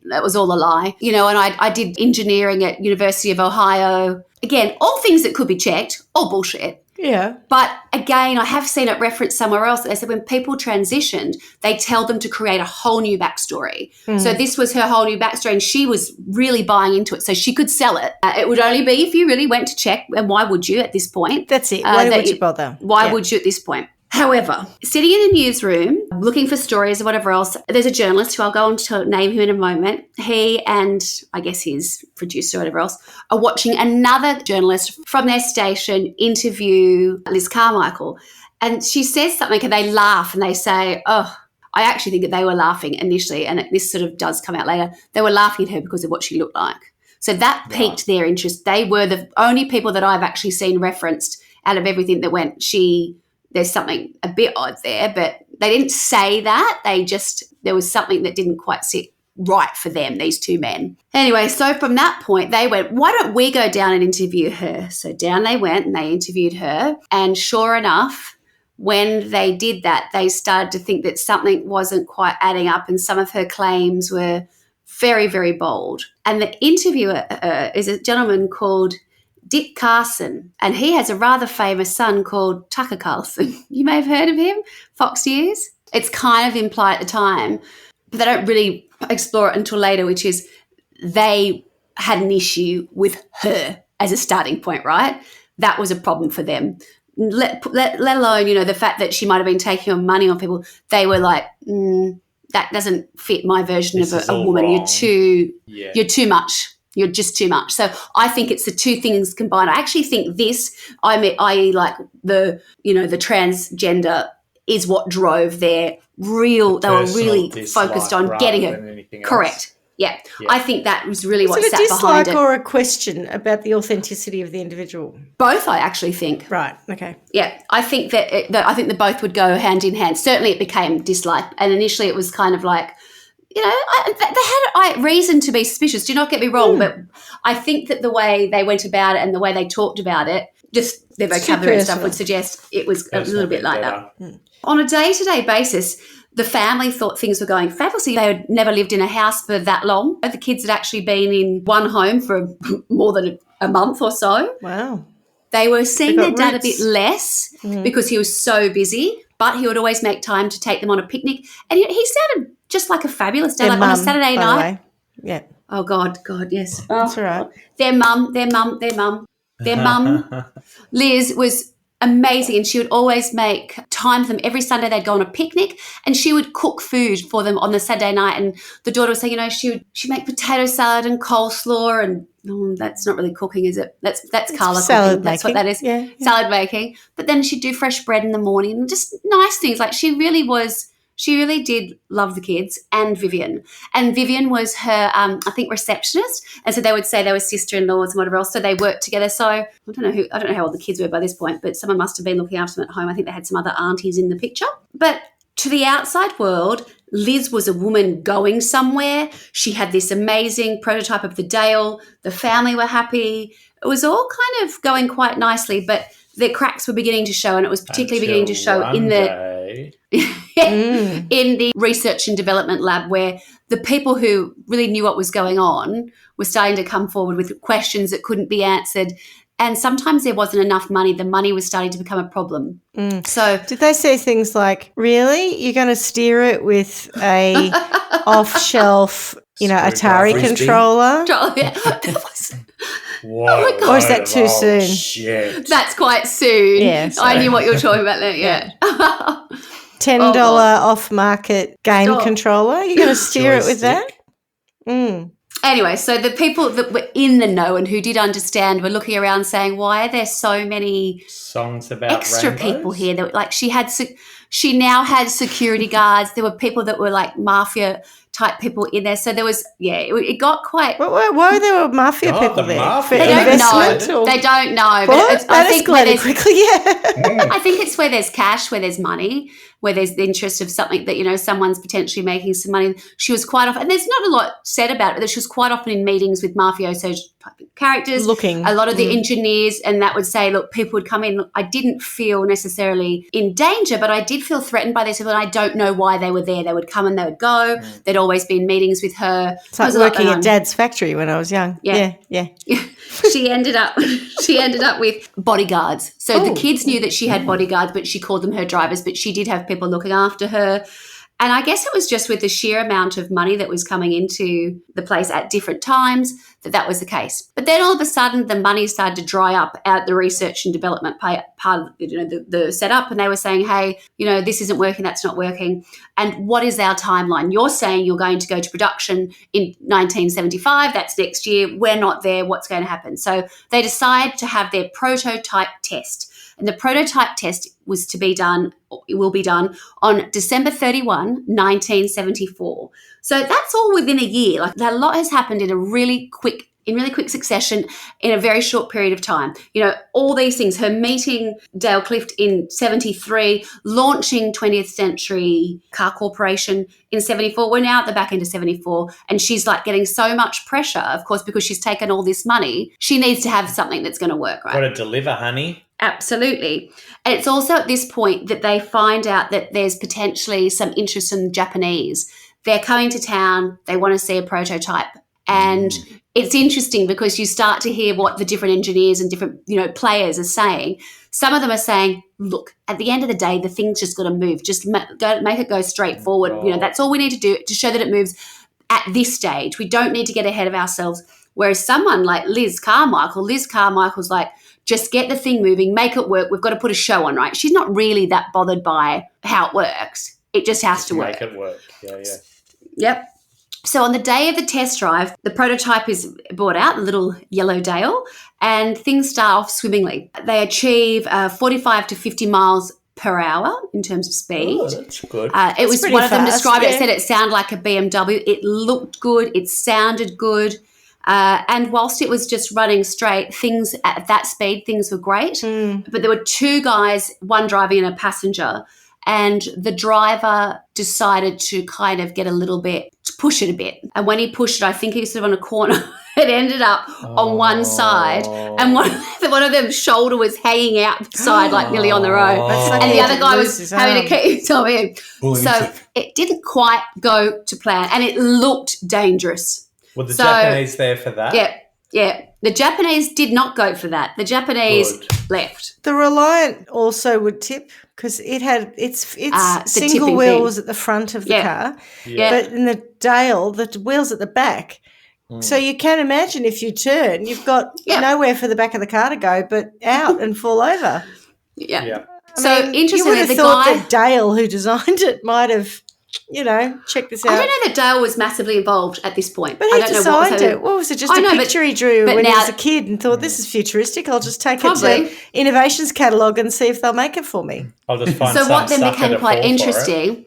That was all a lie, and I did engineering at University of Ohio. Again, all things that could be checked, all bullshit. Yeah. But again, I have seen it referenced somewhere else that they said when people transitioned, they tell them to create a whole new backstory. So this was her whole new backstory, and she was really buying into it. So she could sell it. It would only be if you really went to check, and why would you at this point? That's it. Why would you bother? Why would you at this point? However, sitting in a newsroom looking for stories or whatever else. There's a journalist who I'll go on to name him in a moment. He and I guess his producer or whatever else are watching another journalist from their station interview Liz Carmichael. And she says something and they laugh and they say, oh, I actually think that they were laughing initially, and this sort of does come out later. They were laughing at her because of what she looked like. So that piqued their interest. They were the only people that I've actually seen referenced out of everything that went, there's something a bit odd there, but they didn't say that. There was something that didn't quite sit right for them, these two men. Anyway, so from that point, they went, why don't we go down and interview her? So down they went and they interviewed her. And sure enough, when they did that, they started to think that something wasn't quite adding up, and some of her claims were very, very bold. And the interviewer is a gentleman called Dick Carson, and he has a rather famous son called Tucker Carlson. You may have heard of him, Fox News. It's kind of implied at the time, but they don't really explore it until later, which is they had an issue with her as a starting point, right? That was a problem for them. Let alone, the fact that she might have been taking on money on people. They were like, that doesn't fit my version of a woman. Wrong. You're too much. You're just too much. So I think it's the two things combined. I actually think i.e. like the transgender is what drove they were really focused on getting her. Correct. Yeah. I think that was really what sat behind it. Is it a dislike or a question about the authenticity of the individual? Both, I actually think. Right. Okay. Yeah, I think that the both would go hand in hand. Certainly, it became dislike, and initially, it was kind of like, they had reason to be suspicious. Do not get me wrong, but I think that the way they went about it and the way they talked about it, just their vocabulary and stuff would suggest it was a little bit like that. On a day-to-day basis, the family thought things were going fabulously. They had never lived in a house for that long. The kids had actually been in one home for more than a month or so. Wow. They were seeing their dad a bit less because he was so busy, but he would always make time to take them on a picnic. And he sounded just like a fabulous dad, like on a Saturday night. Yeah. Oh, God, yes. That's all right. Their mum, Liz, was amazing, and she would always make time for them. Every Sunday they'd go on a picnic, and she would cook food for them on the Saturday night. And the daughter would say, she'd make potato salad and coleslaw, and that's not really cooking, is it? That's Carla cooking. That's what that is. Yeah. Salad making. But then she'd do fresh bread in the morning, and just nice things. Like she really did love the kids and Vivian. And Vivian was her, I think, receptionist. And so they would say they were sister-in-laws and whatever else. So they worked together. So I don't know how old the kids were by this point, but someone must have been looking after them at home. I think they had some other aunties in the picture. But to the outside world, Liz was a woman going somewhere. She had this amazing prototype of the Dale. The family were happy. It was all kind of going quite nicely, but the cracks were beginning to show, and it was particularly beginning to show in the research and development lab, where the people who really knew what was going on were starting to come forward with questions that couldn't be answered. And sometimes there wasn't enough money. The money was starting to become a problem. So did they say things like, really? You're going to steer it with a off-shelf, Atari controller? Whoa, oh my God. Or is that too soon? Shit. That's quite soon. Yeah, I knew what you were talking about there, yeah. $10 off-market game controller. You're going to steer it with that? Anyway, so the people that were in the know and who did understand were looking around saying, why are there so many songs about extra rainbows? People here? That, like she now had security guards. There were people that were like mafia type people in there. So there was, it got quite. Why there were mafia people there? Mafia. They don't know. They don't know. But that escalated quickly, yeah. I think it's where there's cash, where there's money, where there's the interest of something that, someone's potentially making some money. She was quite often, and there's not a lot said about it, but she was quite often in meetings with mafioso type characters. Looking. A lot of the engineers, and that would say, look, people would come in. Look, I didn't feel necessarily in danger, but I did feel threatened by these people, and I don't know why they were there. They would come and they would go. They'd always be in meetings with her. It's like working at Dad's factory when I was young. Yeah. She ended up with bodyguards. So the kids knew that she had bodyguards, but she called them her drivers, but she did have people looking after her. And I guess it was just with the sheer amount of money that was coming into the place at different times that was the case. But then all of a sudden, the money started to dry up at the research and development part of the setup. And they were saying, hey, this isn't working, that's not working. And what is our timeline? You're saying you're going to go to production in 1975. That's next year. We're not there. What's going to happen? So they decide to have their prototype test. And the prototype test will be done on December 31, 1974. So that's all within a year. Like, a lot has happened in really quick succession in a very short period of time. All these things, her meeting Dale Clift in 73, launching 20th Century Car Corporation in 74. We're now at the back end of 74, and she's like getting so much pressure, of course, because she's taken all this money. She needs to have something that's going to work, right? Got to deliver, honey. Absolutely. And it's also at this point that they find out that there's potentially some interest in Japanese. They're coming to town. They want to see a prototype. And it's interesting because you start to hear what the different engineers and different, players are saying. Some of them are saying, look, at the end of the day, the thing's just got to move. Just make it go straight forward. That's all we need to do to show that it moves at this stage. We don't need to get ahead of ourselves. Whereas someone like Liz Carmichael's like, just get the thing moving, make it work. We've got to put a show on, right? She's not really that bothered by how it works. It just has to work. Make it work. Yeah. Yep. So on the day of the test drive, the prototype is brought out, the little yellow Dale, and things start off swimmingly. They achieve 45 to 50 miles per hour in terms of speed. Oh, that's good. It was one of them described it, said it sounded like a BMW. It looked good. It sounded good. And whilst it was just running straight, things at that speed, things were great. But there were two guys, one driving and a passenger, and the driver decided to kind of push it a bit. And when he pushed it, I think he was sort of on a corner. It ended up on one side, and one of them's shoulder was hanging outside, like nearly on the road. And the other guy was having to keep himself in. So it didn't quite go to plan, and it looked dangerous. Were the Japanese there for that? Yeah. The Japanese did not go for that. The Japanese left. The Reliant also would tip because it had its single wheels at the front of the car. Yeah. But in the Dale, the wheels at the back. So you can imagine if you turn, you've got nowhere for the back of the car to go but out and fall over. Yeah. I mean, interestingly, you would have the thought guy that Dale, who designed it, might have, check this out. I don't know that Dale was massively involved at this point. But he designed it. What was it? Just a picture he drew when he was a kid and thought, this is futuristic. I'll just take it to Innovations Catalogue and see if they'll make it for me. I'll just find So what then became quite interesting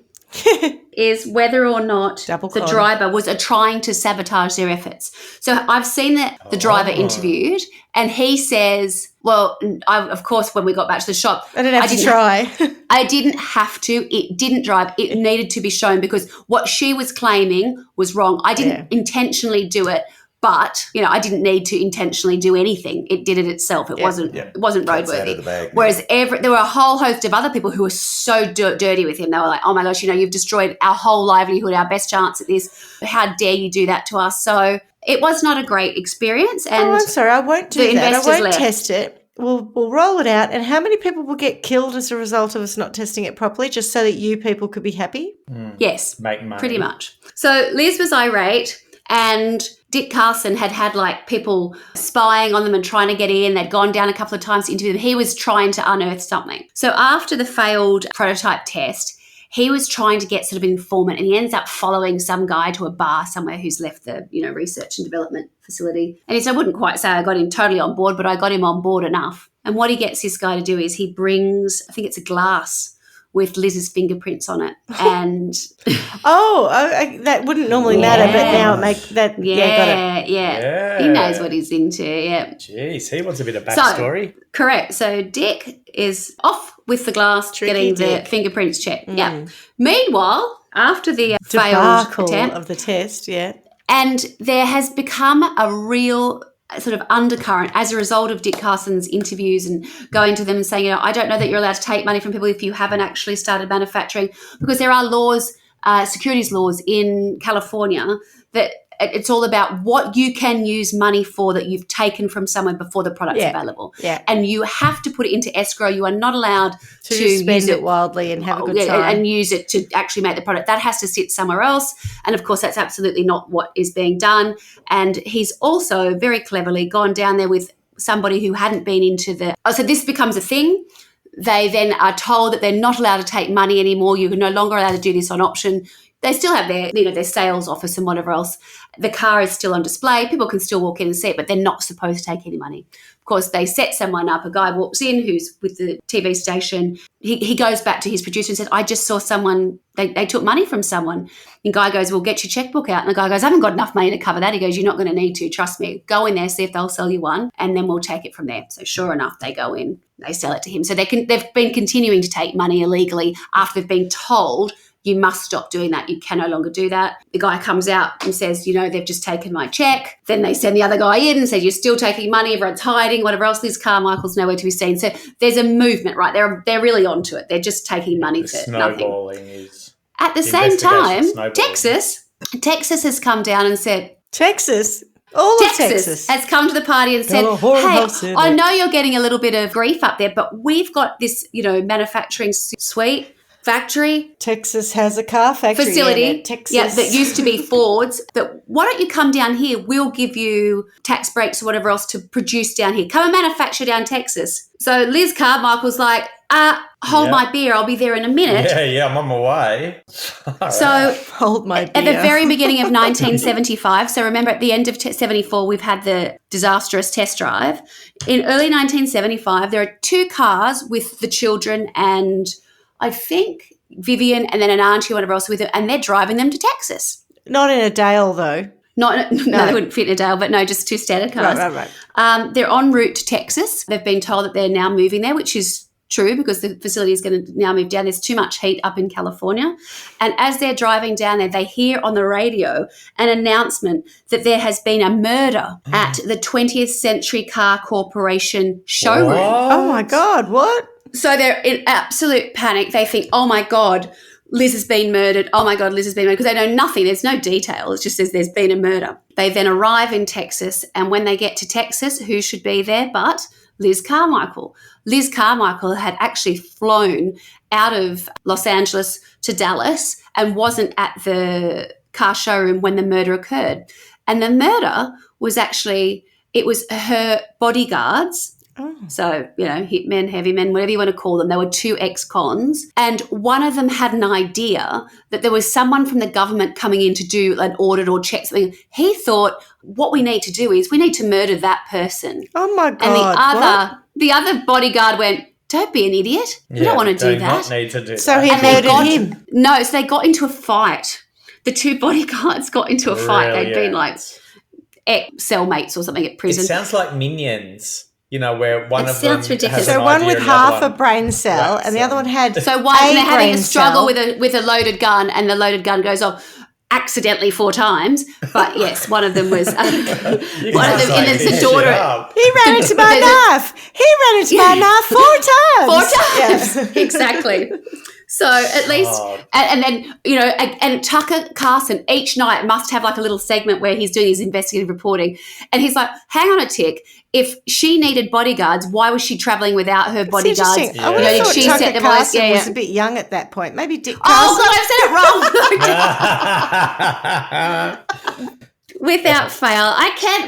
is whether or not the driver was trying to sabotage their efforts. So I've seen the driver interviewed, and he says, of course, when we got back to the shop, I didn't have to try. I didn't have to. It didn't drive. It needed to be shown because what she was claiming was wrong. I didn't intentionally do it. But, I didn't need to intentionally do anything. It did it itself. It wasn't roadworthy. Whereas there were a whole host of other people who were so dirty with him. They were like, oh, my gosh, you've destroyed our whole livelihood, our best chance at this. How dare you do that to us? So it was not a great experience. And I'm sorry, I won't do that. I won't test it. We'll roll it out. And how many people will get killed as a result of us not testing it properly just so that you people could be happy? Yes, make money. Pretty much. So Liz was irate, and Dick Carson had like people spying on them and trying to get in. They'd gone down a couple of times to interview them. He was trying to unearth something. So after the failed prototype test, he was trying to get sort of an informant, and he ends up following some guy to a bar somewhere who's left the, research and development facility. And he said, I wouldn't quite say I got him totally on board, but I got him on board enough. And what he gets this guy to do is he brings, I think it's a glass with Liz's fingerprints on it. And that wouldn't normally matter, but now it makes that. Got it. Yeah. He knows what he's into. Yeah. Jeez, he wants a bit of backstory. Correct. So Dick is off with the glass, getting the fingerprints checked. Yeah. Meanwhile, after the failed attempt of the test, and there has become a real sort of undercurrent as a result of Dick Carson's interviews and going to them and saying, I don't know that you're allowed to take money from people if you haven't actually started manufacturing, because there are laws, securities laws in California that It's all about what you can use money for that you've taken from someone before the product's available. Yeah. And you have to put it into escrow. You are not allowed to spend use it wildly and have a good time. And use it to actually make the product. That has to sit somewhere else. And, of course, that's absolutely not what is being done. And he's also very cleverly gone down there with somebody who hadn't been into the – so this becomes a thing. They then are told that they're not allowed to take money anymore. You're no longer allowed to do this on option. They still have their sales office and whatever else. The car is still on display. People can still walk in and see it, but they're not supposed to take any money. Of course, they set someone up. A guy walks in who's with the TV station. He goes back to his producer and says, I just saw someone, they took money from someone. And the guy goes, well, get your checkbook out. And the guy goes, I haven't got enough money to cover that. He goes, you're not going to need to. Trust me. Go in there, see if they'll sell you one, and then we'll take it from there. So sure enough, they go in, they sell it to him. So they've been continuing to take money illegally after they've been told, you must stop doing that. You can no longer do that. The guy comes out and says, they've just taken my check. Then they send the other guy in and say, you're still taking money. Everyone's hiding, whatever else. Liz Carmichael's nowhere to be seen. So there's a movement, right? They're really onto it. They're just taking money for nothing. Is at the same time, Texas has come down and said, Texas has come to the party and said, hey, I know you're getting a little bit of grief up there, but we've got this, manufacturing suite. Factory. Texas has a car factory facility. Texas. Yeah, that used to be Ford's. But why don't you come down here? We'll give you tax breaks or whatever else to produce down here. Come and manufacture down Texas. So Liz Carmichael's like, hold my beer. I'll be there in a minute. Yeah, I'm on my way. So hold my beer. At the very beginning of 1975, so remember at the end of 74, we've had the disastrous test drive. In early 1975, there are 2 cars with the children and I think Vivian and then an auntie or whatever else with her, and they're driving them to Texas. Not in a Dale, though. No, they wouldn't fit in a Dale, but no, just 2 standard cars. Right. They're en route to Texas. They've been told that they're now moving there, which is true because the facility is going to now move down. There's too much heat up in California. And as they're driving down there, they hear on the radio an announcement that there has been a murder at the 20th Century Car Corporation showroom. What? Oh, my God, what? So they're in absolute panic. They think, oh, my God, Liz has been murdered. Oh, my God, Liz has been murdered. Because they know nothing. There's no detail. It just says there's been a murder. They then arrive in Texas. And when they get to Texas, who should be there but Liz Carmichael? Liz Carmichael had actually flown out of Los Angeles to Dallas and wasn't at the car showroom when the murder occurred. And the murder was actually, it was her bodyguards. Oh. So, hitmen, heavy men, whatever you want to call them. They were 2 ex-cons. And one of them had an idea that there was someone from the government coming in to do an audit or check something. He thought, what we need to do is we need to murder that person. Oh, my God. And the other bodyguard went, don't be an idiot. You don't want to do that. Not need to do so that. he murdered him? No, so they got into a fight. The 2 bodyguards got into a fight. They'd been like ex-cellmates or something at prison. It sounds like Minions. Where one of them sounds ridiculous. has So an one idea with and half the a brain cell and the other one had So one, and they're having a brain struggle cell. with a loaded gun, and the loaded gun goes off accidentally 4 times. But yes, one of them was one of them, and it's the daughter. He ran into my knife. He ran into my knife 4 times. 4 times, exactly. So at least, and then, and Tucker Carlson each night must have like a little segment where he's doing his investigative reporting. And he's like, hang on a tick. If she needed bodyguards, why was she traveling without her bodyguards? I would have thought Tucker Carlson was a bit young at that point. Maybe Dick Carlson. Oh, God, I've said it wrong. Without fail.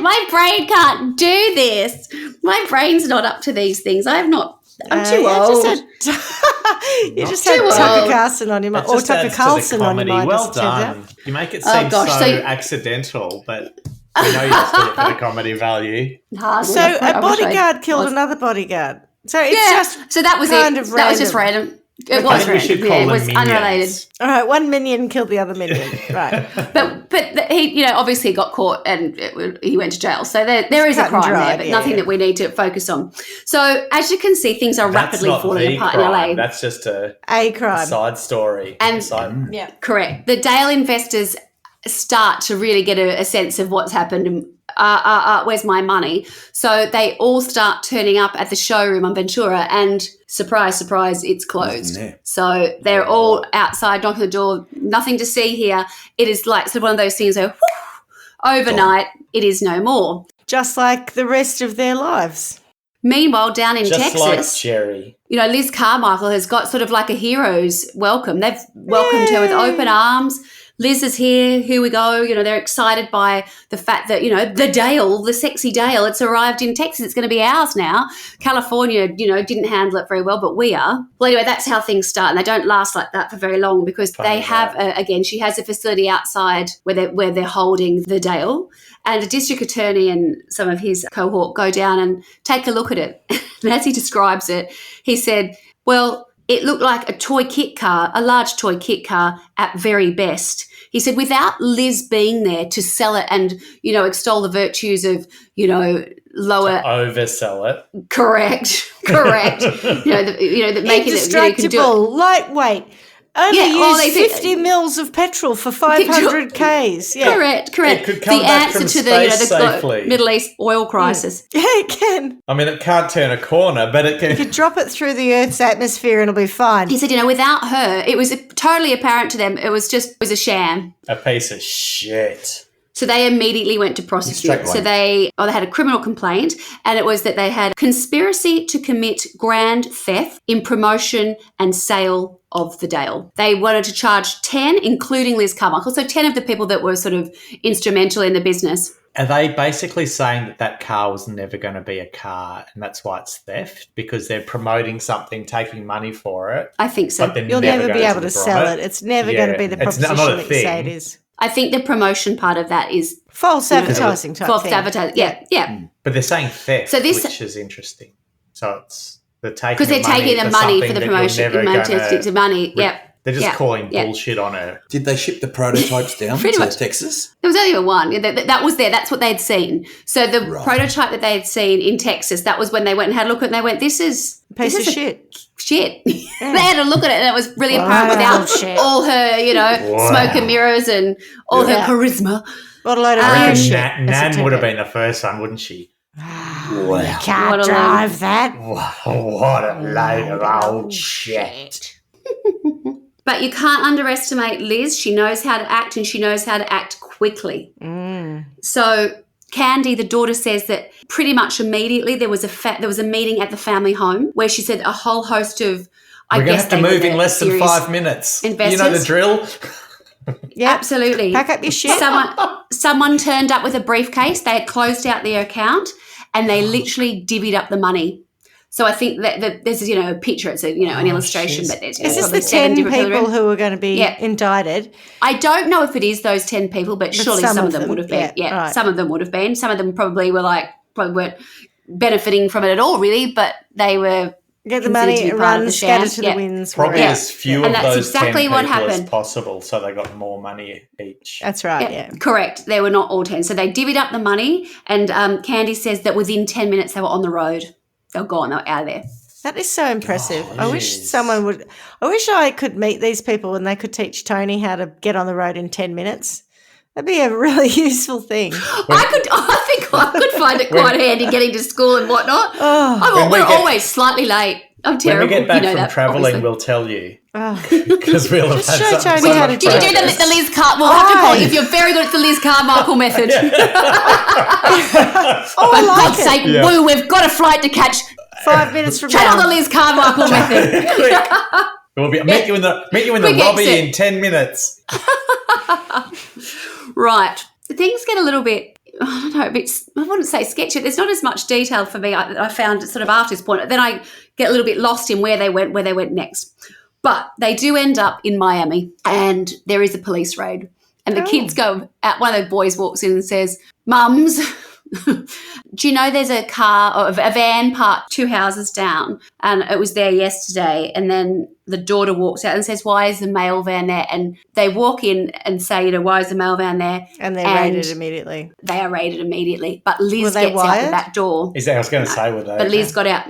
My brain can't do this. My brain's not up to these things. I'm too old. You just had Tucker Carlson on your mind, or Tucker Carlson on your mind. Well done. You make it seem so accidental, but we know you just did it for the comedy value. So a bodyguard killed another bodyguard. So it's just so that was kind it. of random. That was just random. It was random. It was unrelated. All right, 1 minion killed the other minion. Right. But he, obviously got caught and he went to jail. So there is a crime there, but nothing that we need to focus on. So as you can see, things are rapidly falling apart in LA. That's just a crime. Side story. And correct. The Dale investors start to really get a sense of what's happened and where's my money? So they all start turning up at the showroom on Ventura and surprise, surprise, it's closed. So they're all outside knocking the door, nothing to see here. It is like sort of one of those things where, overnight, it is no more. Just like the rest of their lives. Meanwhile, down in Just Texas, like Jerry. Liz Carmichael has got sort of like a hero's welcome. They've welcomed her with open arms. Liz is here we go. They're excited by the fact that, the Dale, the sexy Dale, it's arrived in Texas. It's going to be ours now. California, didn't handle it very well, but we are. Well, anyway, that's how things start. And they don't last like that for very long because they have, she has a facility outside where they're holding the Dale. And the district attorney and some of his cohort go down and take a look at it. And as he describes it, he said, well, it looked like a toy kit car, a large toy kit car at very best. He said, without Liz being there to sell it and, extol the virtues of, lower... To oversell it. Correct. That making indestructible, lightweight. Only use 50 mils of petrol for 500 Ks. Yeah. Correct. It could come back from space safely. The Middle East oil crisis. Yeah, it can. I mean, it can't turn a corner, but it can. You could drop it through the Earth's atmosphere and it'll be fine. He said, without her, it was totally apparent to them. It was a sham. A piece of shit. So they immediately went to prosecute. So they had a criminal complaint, and it was that they had conspiracy to commit grand theft in promotion and sale of the Dale. They wanted to charge 10, including Liz Carmichael, so 10 of the people that were sort of instrumental in the business. Are they basically saying that car was never going to be a car and that's why it's theft? Because they're promoting something, taking money for it? I think so. But you'll never be able to sell it. It's never going to be the proposition that you say it is. I think the promotion part of that is false advertising type false thing. Advertising. Yeah. But they're saying theft, which is interesting. So they're taking because they're taking the money for the promotion, money. Yep. They're just calling bullshit on her. Did they ship the prototypes down to Texas? There was only one. That was there. That's what they'd seen. So the prototype that they'd seen in Texas, that was when they went and had a look at it and they went, this is... Piece of shit. Shit. Yeah. They had a look at it and it was really apparent without all her, smoke and mirrors and all her charisma. What a load of shit. Nan would have been the first one, wouldn't she? You can't drive that. What a load of old shit. But you can't underestimate Liz. She knows how to act and she knows how to act quickly. So Candy, the daughter, says that pretty much immediately there was a meeting at the family home where she said a whole host of, we're going to have to move in less than 5 minutes. Investors. You know the drill? Yeah, absolutely. Pack up your shit. Someone turned up with a briefcase. They had closed out the account and they literally divvied up the money. So I think that there's a picture. It's an illustration. But is this the 10 people who are going to be indicted? I don't know if it is those 10 people, but surely some of them would have been. Yeah, right. Some of them would have been. Some of them probably weren't benefiting from it at all, really, but they were. Get the money, run, scatter to the winds. Probably as few of those exactly 10 what people happened. as possible, so they got more money each. That's right, yeah. Correct. They were not all 10. So they divvied up the money, and Candy says that within 10 minutes they were on the road. They were gone. They were out of there. That is so impressive. I wish I wish I could meet these people and they could teach Tony how to get on the road in 10 minutes. That'd be a really useful thing. I think I could find it quite handy getting to school and whatnot. We're always slightly late. I'm terrible. When we get back from travelling, we'll tell you. Because we'll have had show Tony how to Did you do the Liz Carmichael? We'll have to call you if you're very good at the Liz Carmichael method. For God's sake, woo, we've got a flight to catch. 5 minutes from now. Channel the Liz Carmichael method. We'll meet you in the lobby in 10 minutes. Right. Things get a little bit, I don't know, I wouldn't say sketchy. There's not as much detail for me. I found sort of after this point. Then I get a little bit lost in where they went next. But they do end up in Miami and there is a police raid. And the kids go out, one of the boys walks in and says, Mums, do you know there's a car or a van parked 2 houses down? And it was there yesterday. And then the daughter walks out and says, why is the mail van there? And they walk in and say, why is the mail van there? And they're raided immediately. They are raided immediately. But Liz gets out the back door. I was going to say, were they? But Liz got out.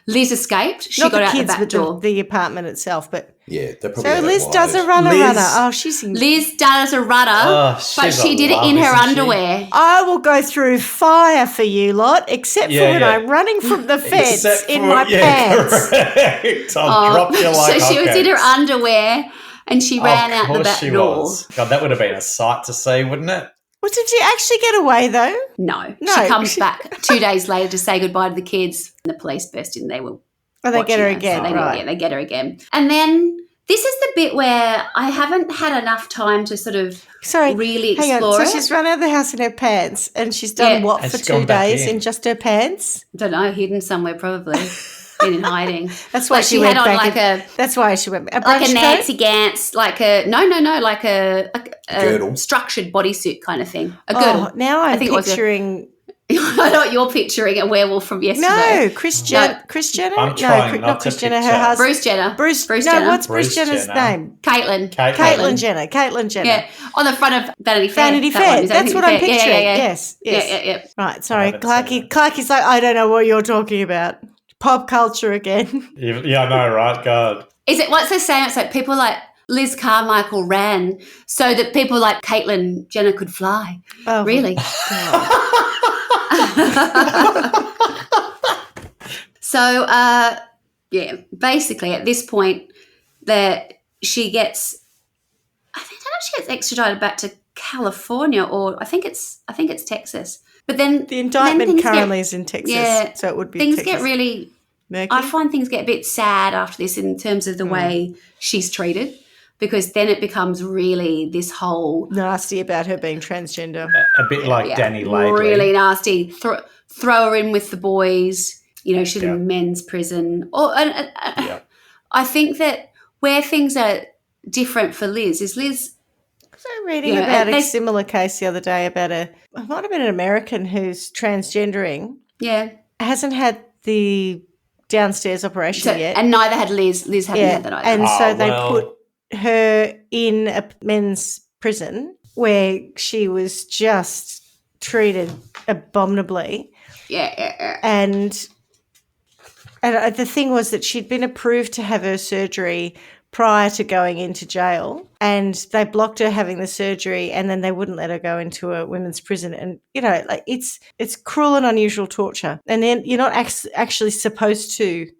Liz escaped. She got out the back door. The apartment itself, but they're probably so Liz does a runner. Oh, Liz does a runner, but she did it in her underwear. I will go through fire for you lot, except for when I'm running from the fence in my pants. Correct. I'll drop you like so she was in her underwear and she ran out the back door. God, that would have been a sight to see, wouldn't it? Well, did she actually get away though? No. She comes back 2 days later to say goodbye to the kids, and the police burst in. They were they get her again, so right? Yeah, they get her again. And then this is the bit where I haven't had enough time to sort of really explore it. So she's run out of the house in her pants, and she's done what for 2 days in just her pants? I don't know, hidden somewhere probably. Been in hiding. That's why she went back. That's why she went like a Nancy Gantz, like a like a girdle, structured bodysuit kind of thing. A girdle. Now I'm picturing. I know what you're picturing, a werewolf from yesterday. No, Kris Jenner. I'm trying not Kris to Jenner. picture. Her husband. Bruce Jenner. Bruce Jenner. No, what's Bruce Jenner's name? Caitlyn Jenner. Yeah, on the front of Vanity Fair. Vanity Fair. That's what I'm picturing. Yeah. Yes. Yeah. Right. Sorry, Clarky's like, I don't know what you're talking about. Pop culture again. Yeah, I know, right? God. Is it what's the saying? It's like people like Liz Carmichael ran so that people like Caitlyn Jenner could fly. Oh, really? So, basically at this point that she gets, I don't know if she gets extradited back to California or I think it's Texas. But then the indictment currently is in Texas, so it would be things Texas. Get really murky. I find things get a bit sad after this in terms of the way she's treated, because then it becomes really this whole nasty about her being transgender. A bit like Danny Laidley. Really nasty. Throw her in with the boys. You know, she's in men's prison. I think that where things are different for Liz is Liz. I was reading about a similar case the other day about it might have been an American who's transgendering. Yeah. Hasn't had the downstairs operation yet. And neither had Liz. Liz hadn't had that either. And so they put her in a men's prison where she was just treated abominably. Yeah. And the thing was that she'd been approved to have her surgery prior to going into jail, and they blocked her having the surgery, and then they wouldn't let her go into a women's prison. And like it's cruel and unusual torture, and then you're not actually supposed to.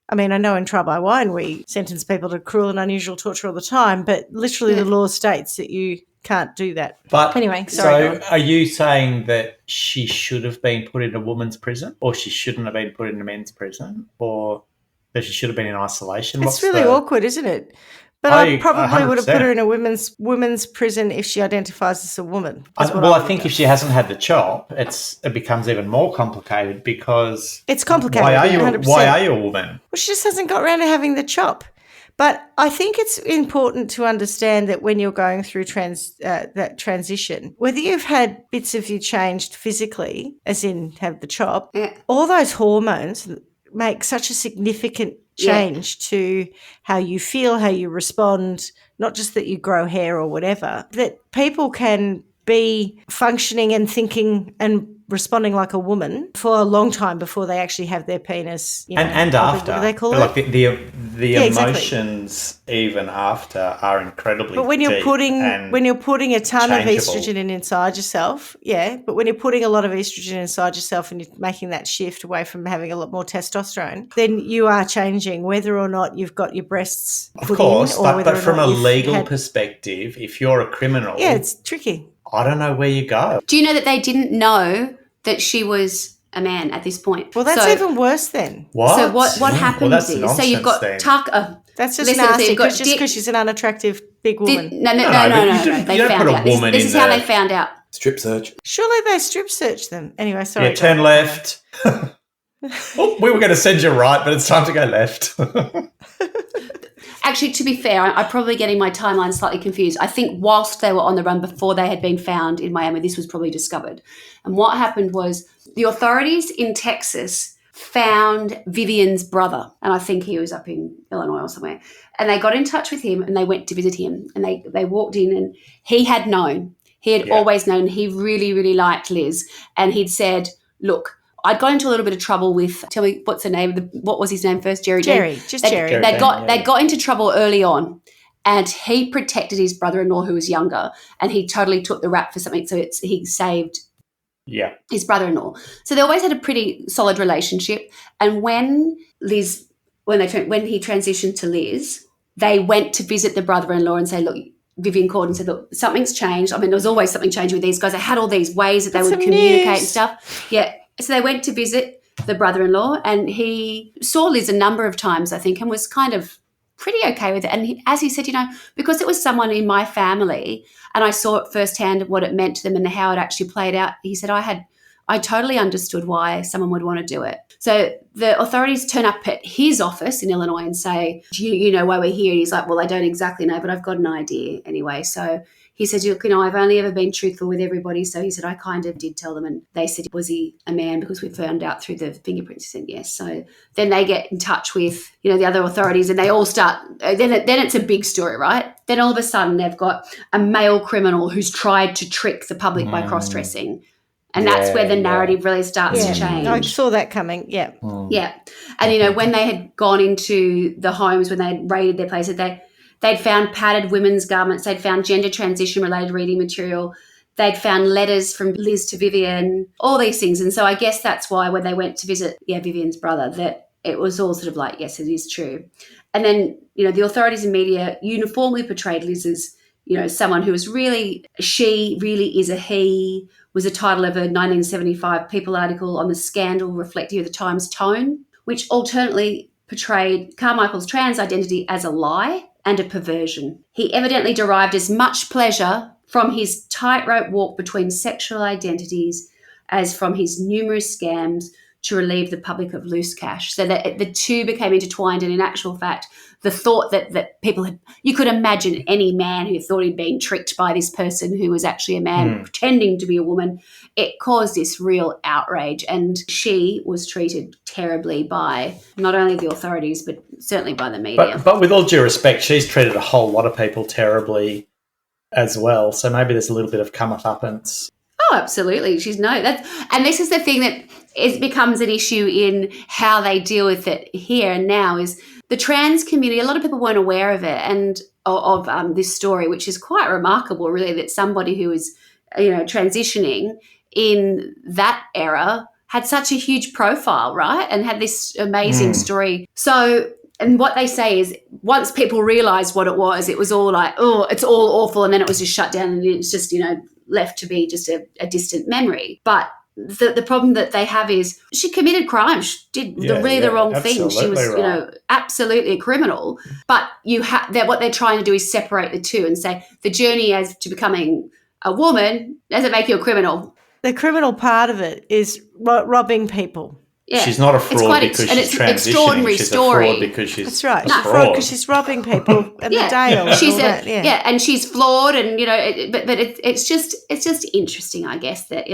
I mean, I know in Trial by Wine we sentence people to cruel and unusual torture all the time, but literally the law states that you can't do that. But anyway, sorry. So are you saying that she should have been put in a woman's prison, or she shouldn't have been put in a men's prison, or that she should have been in isolation? It's really awkward, isn't it? But I probably would have put her in a women's prison if she identifies as a woman. I think if she hasn't had the chop, it becomes even more complicated because it's complicated. Why are you a woman? Well, she just hasn't got around to having the chop. But I think it's important to understand that when you're going through that transition, whether you've had bits of you changed physically, as in have the chop, all those hormones make such a significant change to how you feel, how you respond, not just that you grow hair or whatever, that people can be functioning and thinking and responding like a woman for a long time before they actually have their penis. And after. What do they call it? Like the emotions even after are incredibly But when you're putting a ton of changeable. estrogen inside yourself, but when you're putting a lot of estrogen inside yourself and you're making that shift away from having a lot more testosterone, then you are changing whether or not you've got your breasts put in. Of course, but from a legal perspective, if you're a criminal... Yeah, it's tricky. I don't know where you go. Do you know that they didn't know that she was a man at this point? Well, that's even worse then. What? So what happens is... So you've got Tucker... That's just nasty, just because she's an unattractive big woman. No. They found out. This is how they found out. Strip search. Surely they strip searched them. Anyway, sorry. Yeah, turn left. We were going to send you right, but it's time to go left. Actually, to be fair, I'm probably getting my timeline slightly confused. I think whilst they were on the run before they had been found in Miami, this was probably discovered. And what happened was the authorities in Texas found Vivian's brother, and I think he was up in Illinois or somewhere, and they got in touch with him and they went to visit him, and they walked in and he had always known he really, really liked Liz, and he'd said, look, I'd got into a little bit of trouble with, tell me what's the name, what was his name first? Jerry. Jerry. They got into trouble early on, and he protected his brother-in-law who was younger, and he totally took the rap for something, so he saved his brother-in-law. So they always had a pretty solid relationship, and when he transitioned to Liz, they went to visit the brother-in-law and say, look, Vivian called and said, look, something's changed. I mean, there was always something changing with these guys. They had all these ways that they would communicate and stuff. Yeah. So they went to visit the brother-in-law, and he saw Liz a number of times, I think, and was kind of pretty okay with it. And as he said, because it was someone in my family and I saw it firsthand what it meant to them and how it actually played out, he said, I totally understood why someone would want to do it. So the authorities turn up at his office in Illinois and say, do you know why we're here? And he's like, well, I don't exactly know, but I've got an idea anyway. So he said, I've only ever been truthful with everybody. So he said, I kind of did tell them. And they said, was he a man? Because we found out through the fingerprints. He said, yes. So then they get in touch with, the other authorities, and they all start, then it's a big story, right? Then all of a sudden they've got a male criminal who's tried to trick the public by cross-dressing. And that's where the narrative really starts to change. I saw that coming, yeah. Yeah. And, when they had gone into the homes, when they had raided their places, they'd found padded women's garments. They'd found gender transition-related reading material. They'd found letters from Liz to Vivian, all these things. And so I guess that's why when they went to visit Vivian's brother, that it was all sort of like, yes, it is true. And then, the authorities and media uniformly portrayed Liz as, someone who was really, she really is a he, was a title of a 1975 People article on the scandal reflective of the Times tone, which alternately portrayed Carmichael's trans identity as a lie and a perversion. He evidently derived as much pleasure from his tightrope walk between sexual identities as from his numerous scams to relieve the public of loose cash. So that the two became intertwined, and in actual fact, the thought that people had, you could imagine any man who thought he'd been tricked by this person who was actually a man pretending to be a woman, it caused this real outrage. And she was treated terribly by not only the authorities, but certainly by the media. But with all due respect, she's treated a whole lot of people terribly as well. So maybe there's a little bit of comeuppance. Oh, absolutely. And this is the thing that becomes an issue in how they deal with it here and now is the trans community. A lot of people weren't aware of it and of this story, which is quite remarkable, really, that somebody who is, transitioning in that era had such a huge profile, right, and had this amazing story. So, and what they say is once people realised what it was all like, oh, it's all awful, and then it was just shut down and it's just, left to be just a distant memory. But the problem that they have is she committed crimes. She did the wrong thing. She was, absolutely a criminal. But what they're trying to do is separate the two and say the journey as to becoming a woman doesn't make you a criminal. The criminal part of it is robbing people. Yeah. She's not a fraud because she's transitioning. Extraordinary she's story. A fraud because she's That's right. She's a fraud because she's robbing people at the Dale. She's and she's flawed, and but it's just interesting, I guess, that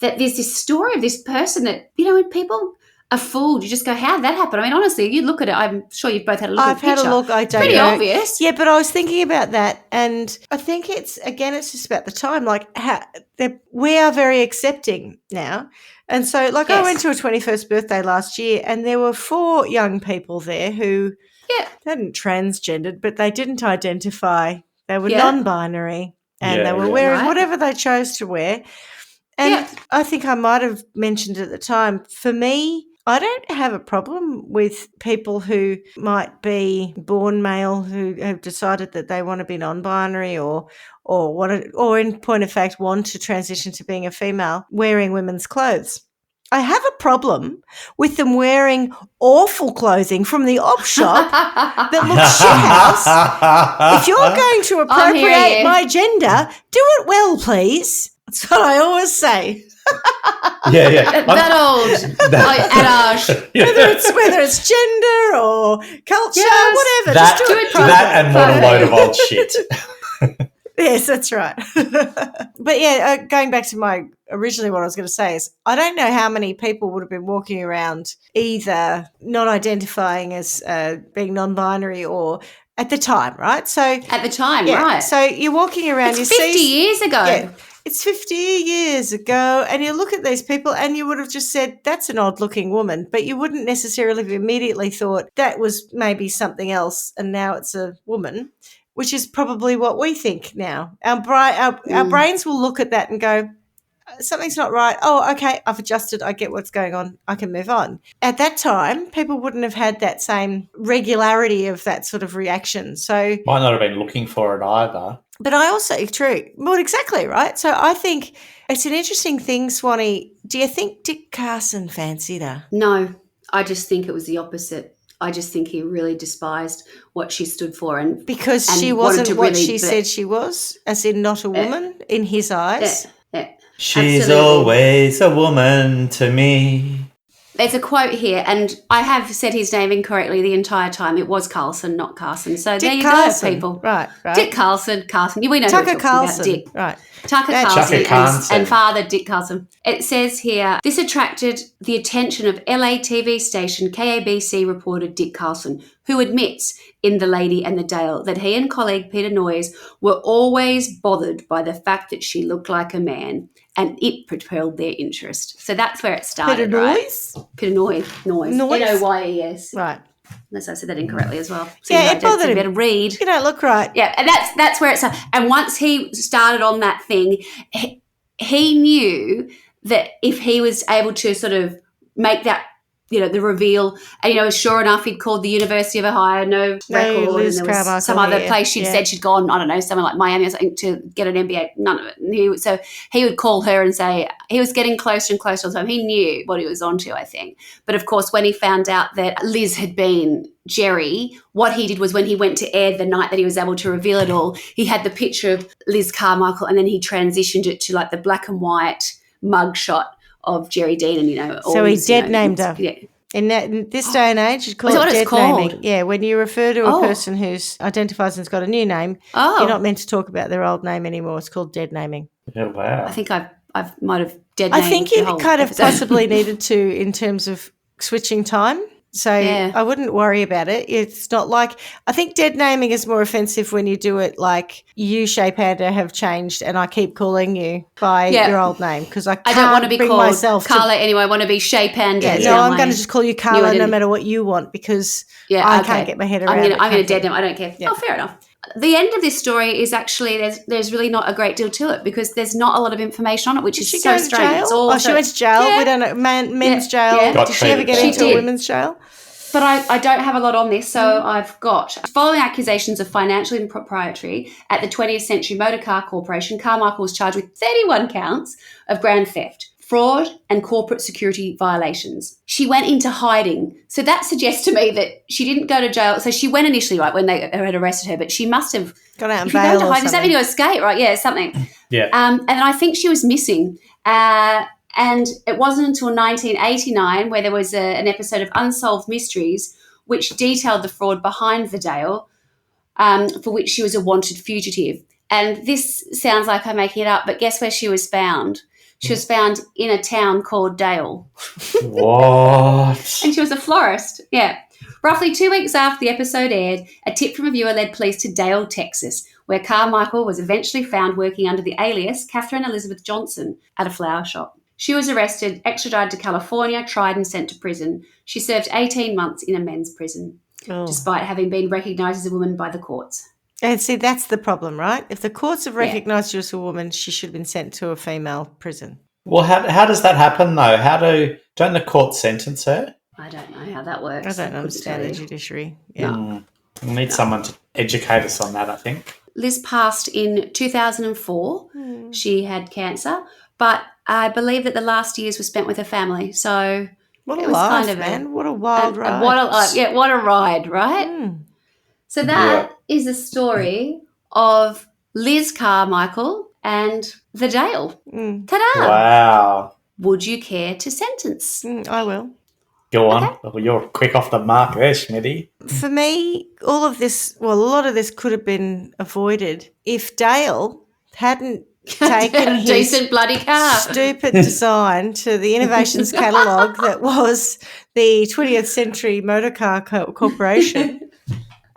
that there's this story of this person that when people are fooled, you just go, how did that happen? I mean, honestly, you look at it. I'm sure you've both had a look at the picture. I've had a look. I don't Pretty know. Obvious. Yeah, but I was thinking about that, and I think it's just about the time. Like, we are very accepting now. And so, I went to a 21st birthday last year, and there were 4 young people there who hadn't transgendered, but they didn't identify. They were non-binary, and they were wearing whatever they chose to wear. And I think I might have mentioned at the time, for me, I don't have a problem with people who might be born male who have decided that they want to be non-binary or in point of fact want to transition to being a female wearing women's clothes. I have a problem with them wearing awful clothing from the op shop that looks shithouse. If you're going to appropriate my gender, do it well, please. That's what I always say. That old adage. Whether it's gender or culture, whatever, just do it properly. That and what a load of old shit. Yes, that's right. But going back to originally what I was going to say is I don't know how many people would have been walking around either not identifying as being non-binary or at the time, right? So at the time, right. So you're walking around. It's 50 years ago. Yeah, it's 50 years ago, and you look at these people and you would have just said, that's an odd-looking woman, but you wouldn't necessarily have immediately thought that was maybe something else and now it's a woman, which is probably what we think now. Our brains will look at that and go, something's not right. Oh, okay, I've adjusted. I get what's going on. I can move on. At that time, people wouldn't have had that same regularity of that sort of reaction. So might not have been looking for it either. But I also, true, well, exactly, right? So I think it's an interesting thing, Swanny. Do you think Dick Carson fancied her? No, I just think it was the opposite. I just think he really despised what she stood for, and because she wasn't what she said she was, as in not a woman in his eyes. She's always a woman to me. There's a quote here, and I have said his name incorrectly the entire time. It was Carlson, not Carson. So Dick there you Carson. go, people. Right. Dick Carlson. We know Tucker who we're Carlson. talking about, Dick. Right. Tucker Carlson and father Dick Carlson. It says here, this attracted the attention of LA TV station KABC reporter Dick Carlson, who admits in The Lady and the Dale that he and colleague Peter Noyes were always bothered by the fact that she looked like a man, and it propelled their interest. So that's where it started, Peter Noyes? Peter Noyes. Noyes. Right. Unless I said that incorrectly as well. So yeah, it bothered him. Better read. You don't look right. Yeah, and that's where it's. And once he started on that thing, he knew that if he was able to sort of make that, the reveal, and sure enough, he'd called the University of Ohio, no record, Liz and there was Carmichael some other place she'd said she'd gone, I don't know, somewhere like Miami or something to get an MBA. None of it. So he would call her and say he was getting closer and closer all the time. He knew what he was onto, I think. But of course, when he found out that Liz had been Jerry, what he did was when he went to air the night that he was able to reveal it all, he had the picture of Liz Carmichael, and then he transitioned it to like the black and white mugshot of Jerry Dean, and so he named her. Yeah. In this day and age, you'd call it dead naming. Yeah, when you refer to a person who's identifies and's got a new name, you're not meant to talk about their old name anymore. It's called dead naming. Yeah, wow. I think I might have dead named. I think you kind of possibly needed to in terms of switching time. So I wouldn't worry about it. It's not like – I think dead naming is more offensive when you do it like you, Shapander, have changed and I keep calling you by your old name because I don't want to be called myself Carla anyway. I want to be Shapander. Yeah, no, I'm going to just call you Carla no matter what you want because I can't get my head around it. I'm going to dead name. I don't care. Yeah. Oh, fair enough. The end of this story is actually there's really not a great deal to it because there's not a lot of information on it, which is so strange. She went to jail. Yeah. We don't know. Men's jail. Yeah. Did she ever get into a women's jail? But I don't have a lot on this, so I've got following accusations of financial impropriety at the 20th Century Motor Car Corporation, Carmichael was charged with 31 counts of grand theft, fraud, and corporate security violations. She went into hiding. So that suggests to me that she didn't go to jail. So she went initially, right, when they had arrested her, but she must have gone out and bail or something. Does that mean you escape, right? Yeah, something. Yeah. And I think she was missing. And it wasn't until 1989 where there was an episode of Unsolved Mysteries which detailed the fraud behind the Dale, for which she was a wanted fugitive. And this sounds like I'm making it up, but guess where she was found? She was found in a town called Dale. What? And she was a florist, yeah. Roughly 2 weeks after the episode aired, a tip from a viewer led police to Dale, Texas, where Carmichael was eventually found working under the alias Catherine Elizabeth Johnson at a flower shop. She was arrested, extradited to California, tried and sent to prison. She served 18 months in a men's prison, despite having been recognised as a woman by the courts. And see, that's the problem, right? If the courts have recognised you as a woman, she should have been sent to a female prison. Well, how does that happen, though? Don't the court sentence her? I don't know how that works. I don't understand the judiciary. Yeah. We'll need someone to educate us on that, I think. Liz passed in 2004. She had cancer, but I believe that the last years were spent with her family. So what a life, man! What a wild ride! What a ride, right? So that is the story of Liz Carmichael and the Dale. Ta-da! Wow! Would you care to sentence? I will. Go on. Okay. Well, you're quick off the mark there, Schmitty. For me, a lot of this could have been avoided if Dale hadn't taken his decent bloody car stupid design to the innovations catalogue that was the 20th Century Motor Car Corporation.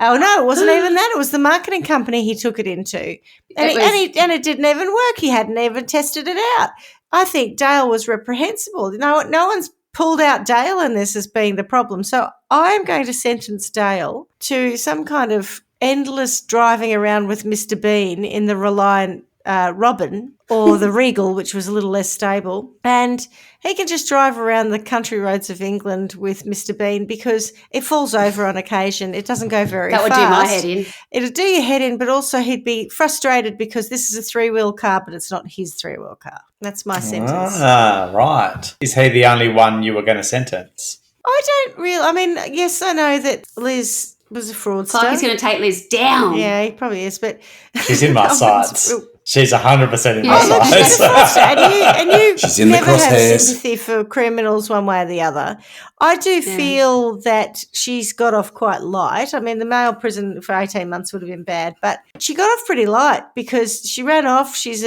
Oh, no, it wasn't even that. It was the marketing company he took it into. And it didn't even work. He hadn't even tested it out. I think Dale was reprehensible. No one's pulled out Dale in this as being the problem. So I am going to sentence Dale to some kind of endless driving around with Mr. Bean in the Reliant Robin or the Regal, which was a little less stable. And he can just drive around the country roads of England with Mr. Bean because it falls over on occasion. It doesn't go very fast. That would do my head in. It'll do your head in, but also he'd be frustrated because this is a 3-wheel car, but it's not his 3-wheel car. That's my sentence. Ah, right. Is he the only one you were going to sentence? I don't really. I mean, yes, I know that Liz was a fraudster. Clarky's going to take Liz down. Yeah, he probably is, but she's in my sights. She's 100% in my look, she's a sights. fraudster, and you she's in never the have crosshairs. sympathy for criminals one way or the other. I do feel that she's got off quite light. I mean, the male prison for 18 months would have been bad, but she got off pretty light because she ran off. She's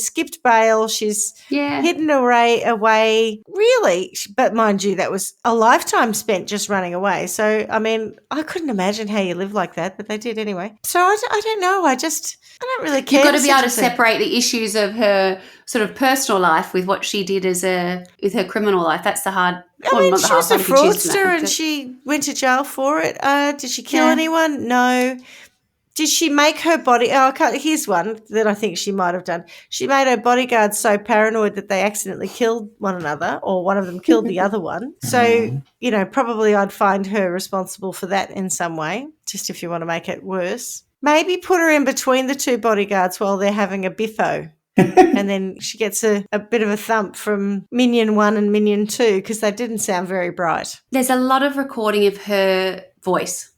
skipped bail. She's hidden away. Really, but mind you, that was a lifetime spent just running away. So, I mean, I couldn't imagine how you live like that, but they did anyway. So I don't know. I don't really care. You've got to be able to separate the issues of her sort of personal life with what she did with her criminal life. That's the hard. I mean, she was a fraudster and she went to jail for it. Did she kill anyone? No. Did she make her body? Here's one that I think she might have done. She made her bodyguards so paranoid that they accidentally killed one another, or one of them killed the other one. So, probably I'd find her responsible for that in some way, just if you want to make it worse. Maybe put her in between the two bodyguards while they're having a biffo. And then she gets a bit of a thump from Minion 1 and Minion 2 because they didn't sound very bright. There's a lot of recording of her voice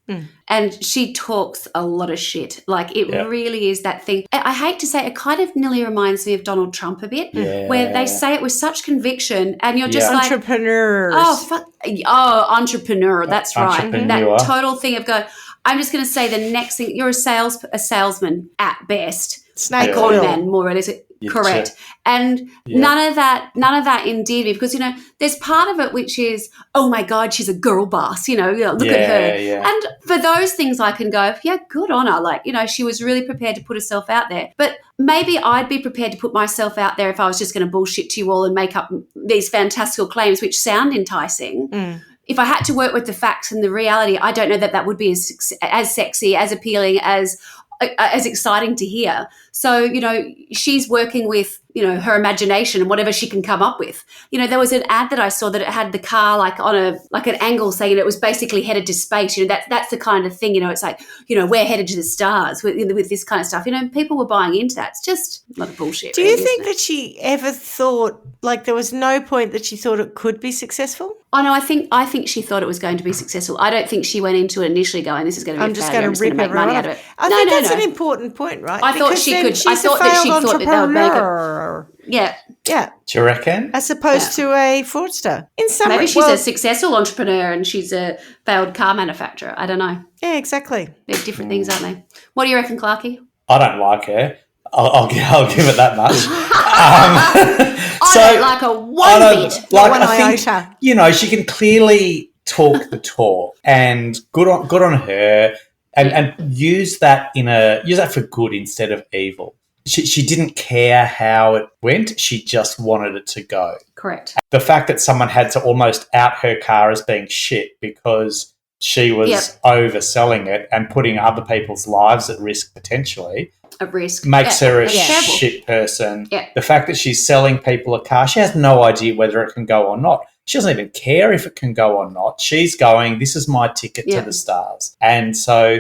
and she talks a lot of shit. Like it really is that thing. I hate to say it kind of nearly reminds me of Donald Trump a bit where they say it with such conviction and you're just like. Entrepreneurs. Entrepreneur. That's right. That total thing of going, I'm just going to say the next thing. You're a salesman at best. Snake con oil. man, more or less. Correct. And none of that endeared me because, there's part of it which is, oh my God, she's a girl boss, look at her. Yeah. And for those things I can go, yeah, good on her. Like, she was really prepared to put herself out there. But maybe I'd be prepared to put myself out there if I was just going to bullshit to you all and make up these fantastical claims which sound enticing. If I had to work with the facts and the reality, I don't know that would be as sexy, as appealing, as exciting to hear. So, she's working with, her imagination and whatever she can come up with. There was an ad that I saw that it had the car like on an angle saying it was basically headed to space. That's the kind of thing, it's like, we're headed to the stars with this kind of stuff. People were buying into that. It's just a lot of bullshit. Do you think that she ever thought, like there was no point that she thought it could be successful? Oh, no, I think she thought it was going to be successful. I don't think she went into it initially going, this is going to be I'm just going to make money out of it. I think that's an important point, right? I thought she thought that they would make it. Yeah. Yeah. Do you reckon? As opposed to a fraudster. In some Maybe she's a successful entrepreneur and she's a failed car manufacturer. I don't know. Yeah, exactly. They're different things, aren't they? What do you reckon, Clarky? I don't like her. I'll give it that much. I don't like her one bit. Like, I think, she can clearly talk the talk, and good on her, and use that for good instead of evil. She didn't care how it went. She just wanted it to go. Correct. The fact that someone had to almost out her car as being shit because she was overselling it and putting other people's lives at risk potentially. Makes her a shit person. Yeah. The fact that she's selling people a car, she has no idea whether it can go or not. She doesn't even care if it can go or not. She's going, this is my ticket to the stars. And so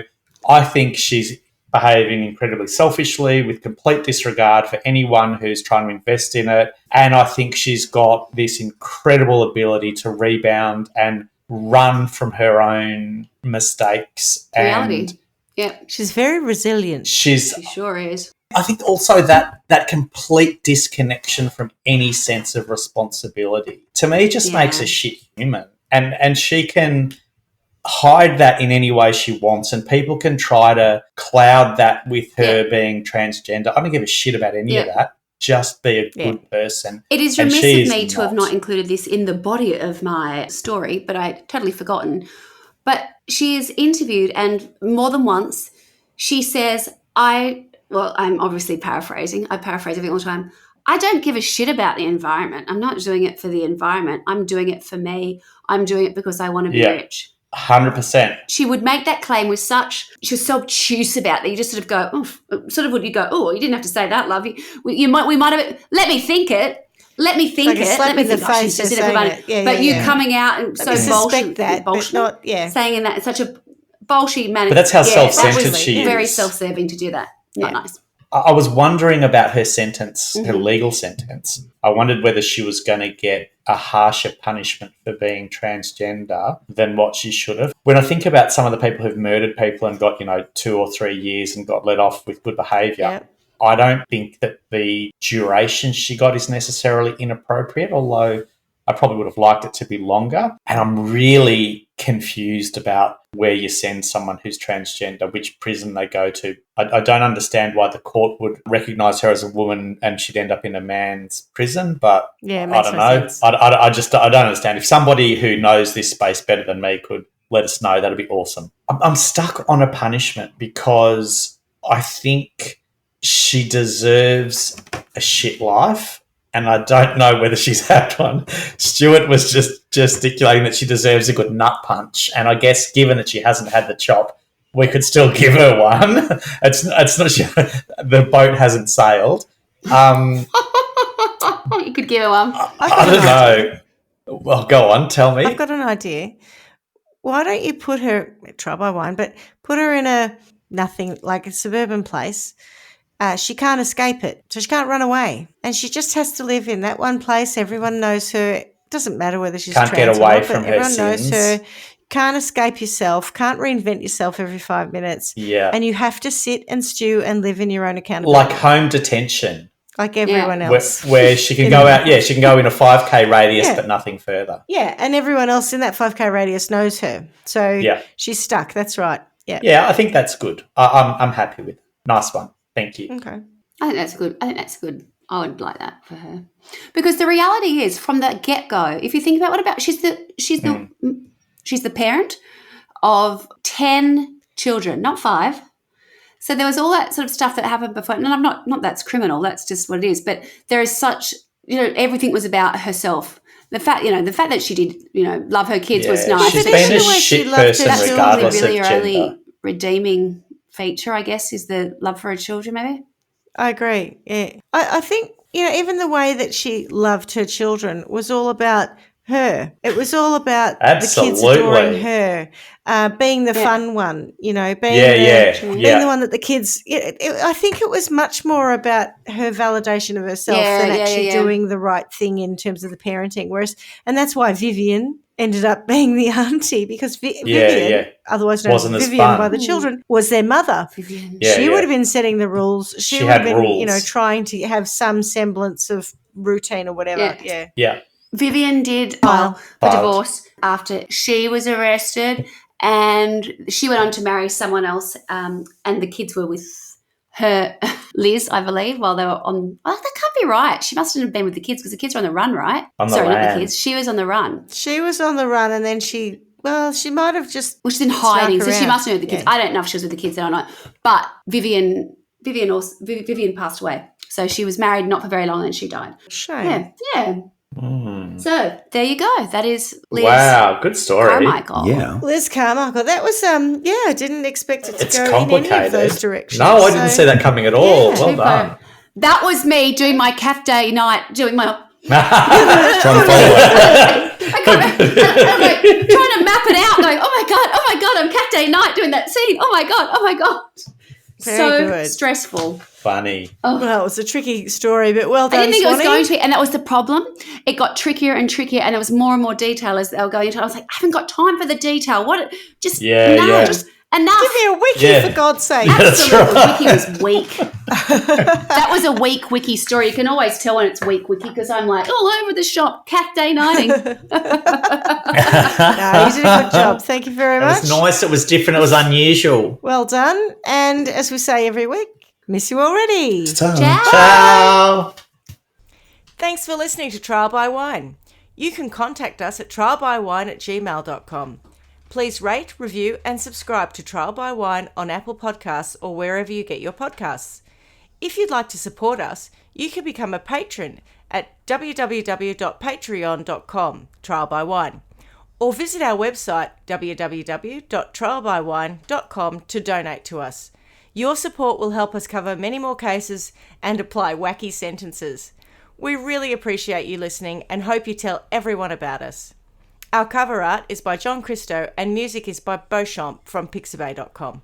I think she's behaving incredibly selfishly with complete disregard for anyone who's trying to invest in it. And I think she's got this incredible ability to rebound and run from her own mistakes. Reality. Yeah. She's very resilient. She sure is. I think also that complete disconnection from any sense of responsibility, to me, just makes a shit human. And she can hide that in any way she wants, and people can try to cloud that with her being transgender. I don't give a shit about any of that. Just be a good person. It is remiss of me to have not included this in the body of my story, but I'd totally forgotten. But she is interviewed, and more than once she says, I'm obviously paraphrasing. I paraphrase everything all the time. I don't give a shit about the environment. I'm not doing it for the environment. I'm doing it for me. I'm doing it because I want to be rich. 100%. She would make that claim with she was so obtuse about it. You just sort of go, you didn't have to say that, love. We might have, let me think it. Let me think like it. Let me think. She's just everybody. But you coming out and so bullshit, saying in that in such a bullshit manner. But that's how self-centered she is. Very self-serving to do that. Not nice. I was wondering about her sentence, her legal sentence. I wondered whether she was going to get a harsher punishment for being transgender than what she should have. When I think about some of the people who've murdered people and got, 2 or 3 years and got let off with good behaviour, I don't think that the duration she got is necessarily inappropriate, although I probably would have liked it to be longer. And I'm really confused about where you send someone who's transgender, which prison they go to. I don't understand why the court would recognise her as a woman and she'd end up in a man's prison, but I don't know. I don't understand. If somebody who knows this space better than me could let us know, that'd be awesome. I'm stuck on a punishment because I think she deserves a shit life. And I don't know whether she's had one. Stuart was just gesticulating that she deserves a good nut punch. And I guess given that she hasn't had the chop, we could still give her one. It's not the boat hasn't sailed. You could give her one. I don't know. Well, go on, tell me. I've got an idea. Why don't you put her, try by one, but put her in a suburban place. She can't escape it, so she can't run away. And she just has to live in that one place. Everyone knows her. It doesn't matter whether she's trans get away or not, from but everyone her knows her. Can't escape yourself, can't reinvent yourself every 5 minutes. Yeah. And you have to sit and stew and live in your own accountability. Like home detention. Like everyone else. Where she can go out, she can go in a 5K radius but nothing further. Yeah, and everyone else in that 5K radius knows her. So she's stuck, that's right. Yeah. Yeah, I think that's good. I'm happy with it. Nice one. Thank you. Okay. I think that's good. I would like that for her. Because the reality is, from the get-go, if you think about she's the parent of 10 children, not 5. So there was all that sort of stuff that happened before. And I'm not that's criminal, that's just what it is. But there is such, everything was about herself. The fact that she did, love her kids was nice. She's been a shit person regardless of gender. That's really her only redeeming feature, I guess, is the love for her children, maybe. I agree. Yeah. I think, even the way that she loved her children was all about her. It was all about the kids adoring her, being the fun one, being the one that the kids. I think it was much more about her validation of herself than actually doing the right thing in terms of the parenting. And that's why Vivian ended up being the auntie, because Vivian, otherwise known as Vivian by the children, was their mother. She would have been setting the rules. She would have been, rules. Trying to have some semblance of routine or whatever. Yeah. Vivian did file a divorce after she was arrested, and she went on to marry someone else, and the kids were with her, Liz, I believe, while they were on. Oh, that can't be right. She mustn't have been with the kids because the kids were on the run, right? Not the kids. She was on the run. She was on the run, and then she might have just. Well, she's in hiding, so she must have been with the kids. I don't know if she was with the kids. I don't know. But Vivian passed away, so she was married not for very long, and she died. Shame. Yeah. So there you go. That is Liz. Wow, good story. Carmichael. Yeah, Liz Carmichael. That was I didn't expect it to go in any of those directions. No, I didn't see that coming at all. Well done. That was me doing my cat day night, doing my trying to follow it. I'm like, trying to map it out, going, oh my god, I'm cat day night doing that scene. Oh my god. Very good. Stressful. Funny. Oh. Well, it was a tricky story, but well done, I didn't think Swanny. it was going to be, and that was the problem. It got trickier and trickier, and there was more and more detail as they were going into it. I was like, I haven't got time for the detail. Just enough. Give me a wiki, for God's sake. Absolutely. The wiki was weak. That was a weak wiki story. You can always tell when it's weak wiki because I'm like all over the shop, cat day nighting. No, you did a good job. Thank you very much. It was nice. It was different. It was unusual. Well done. And as we say every week, miss you already. Ciao. Thanks for listening to Trial by Wine. You can contact us at trialbywine@gmail.com. Please rate, review and subscribe to Trial by Wine on Apple Podcasts or wherever you get your podcasts. If you'd like to support us, you can become a patron at www.patreon.com, Trial by Wine. or visit our website www.trialbywine.com to donate to us. Your support will help us cover many more cases and apply wacky sentences. We really appreciate you listening and hope you tell everyone about us. Our cover art is by John Christo and music is by Beauchamp from Pixabay.com.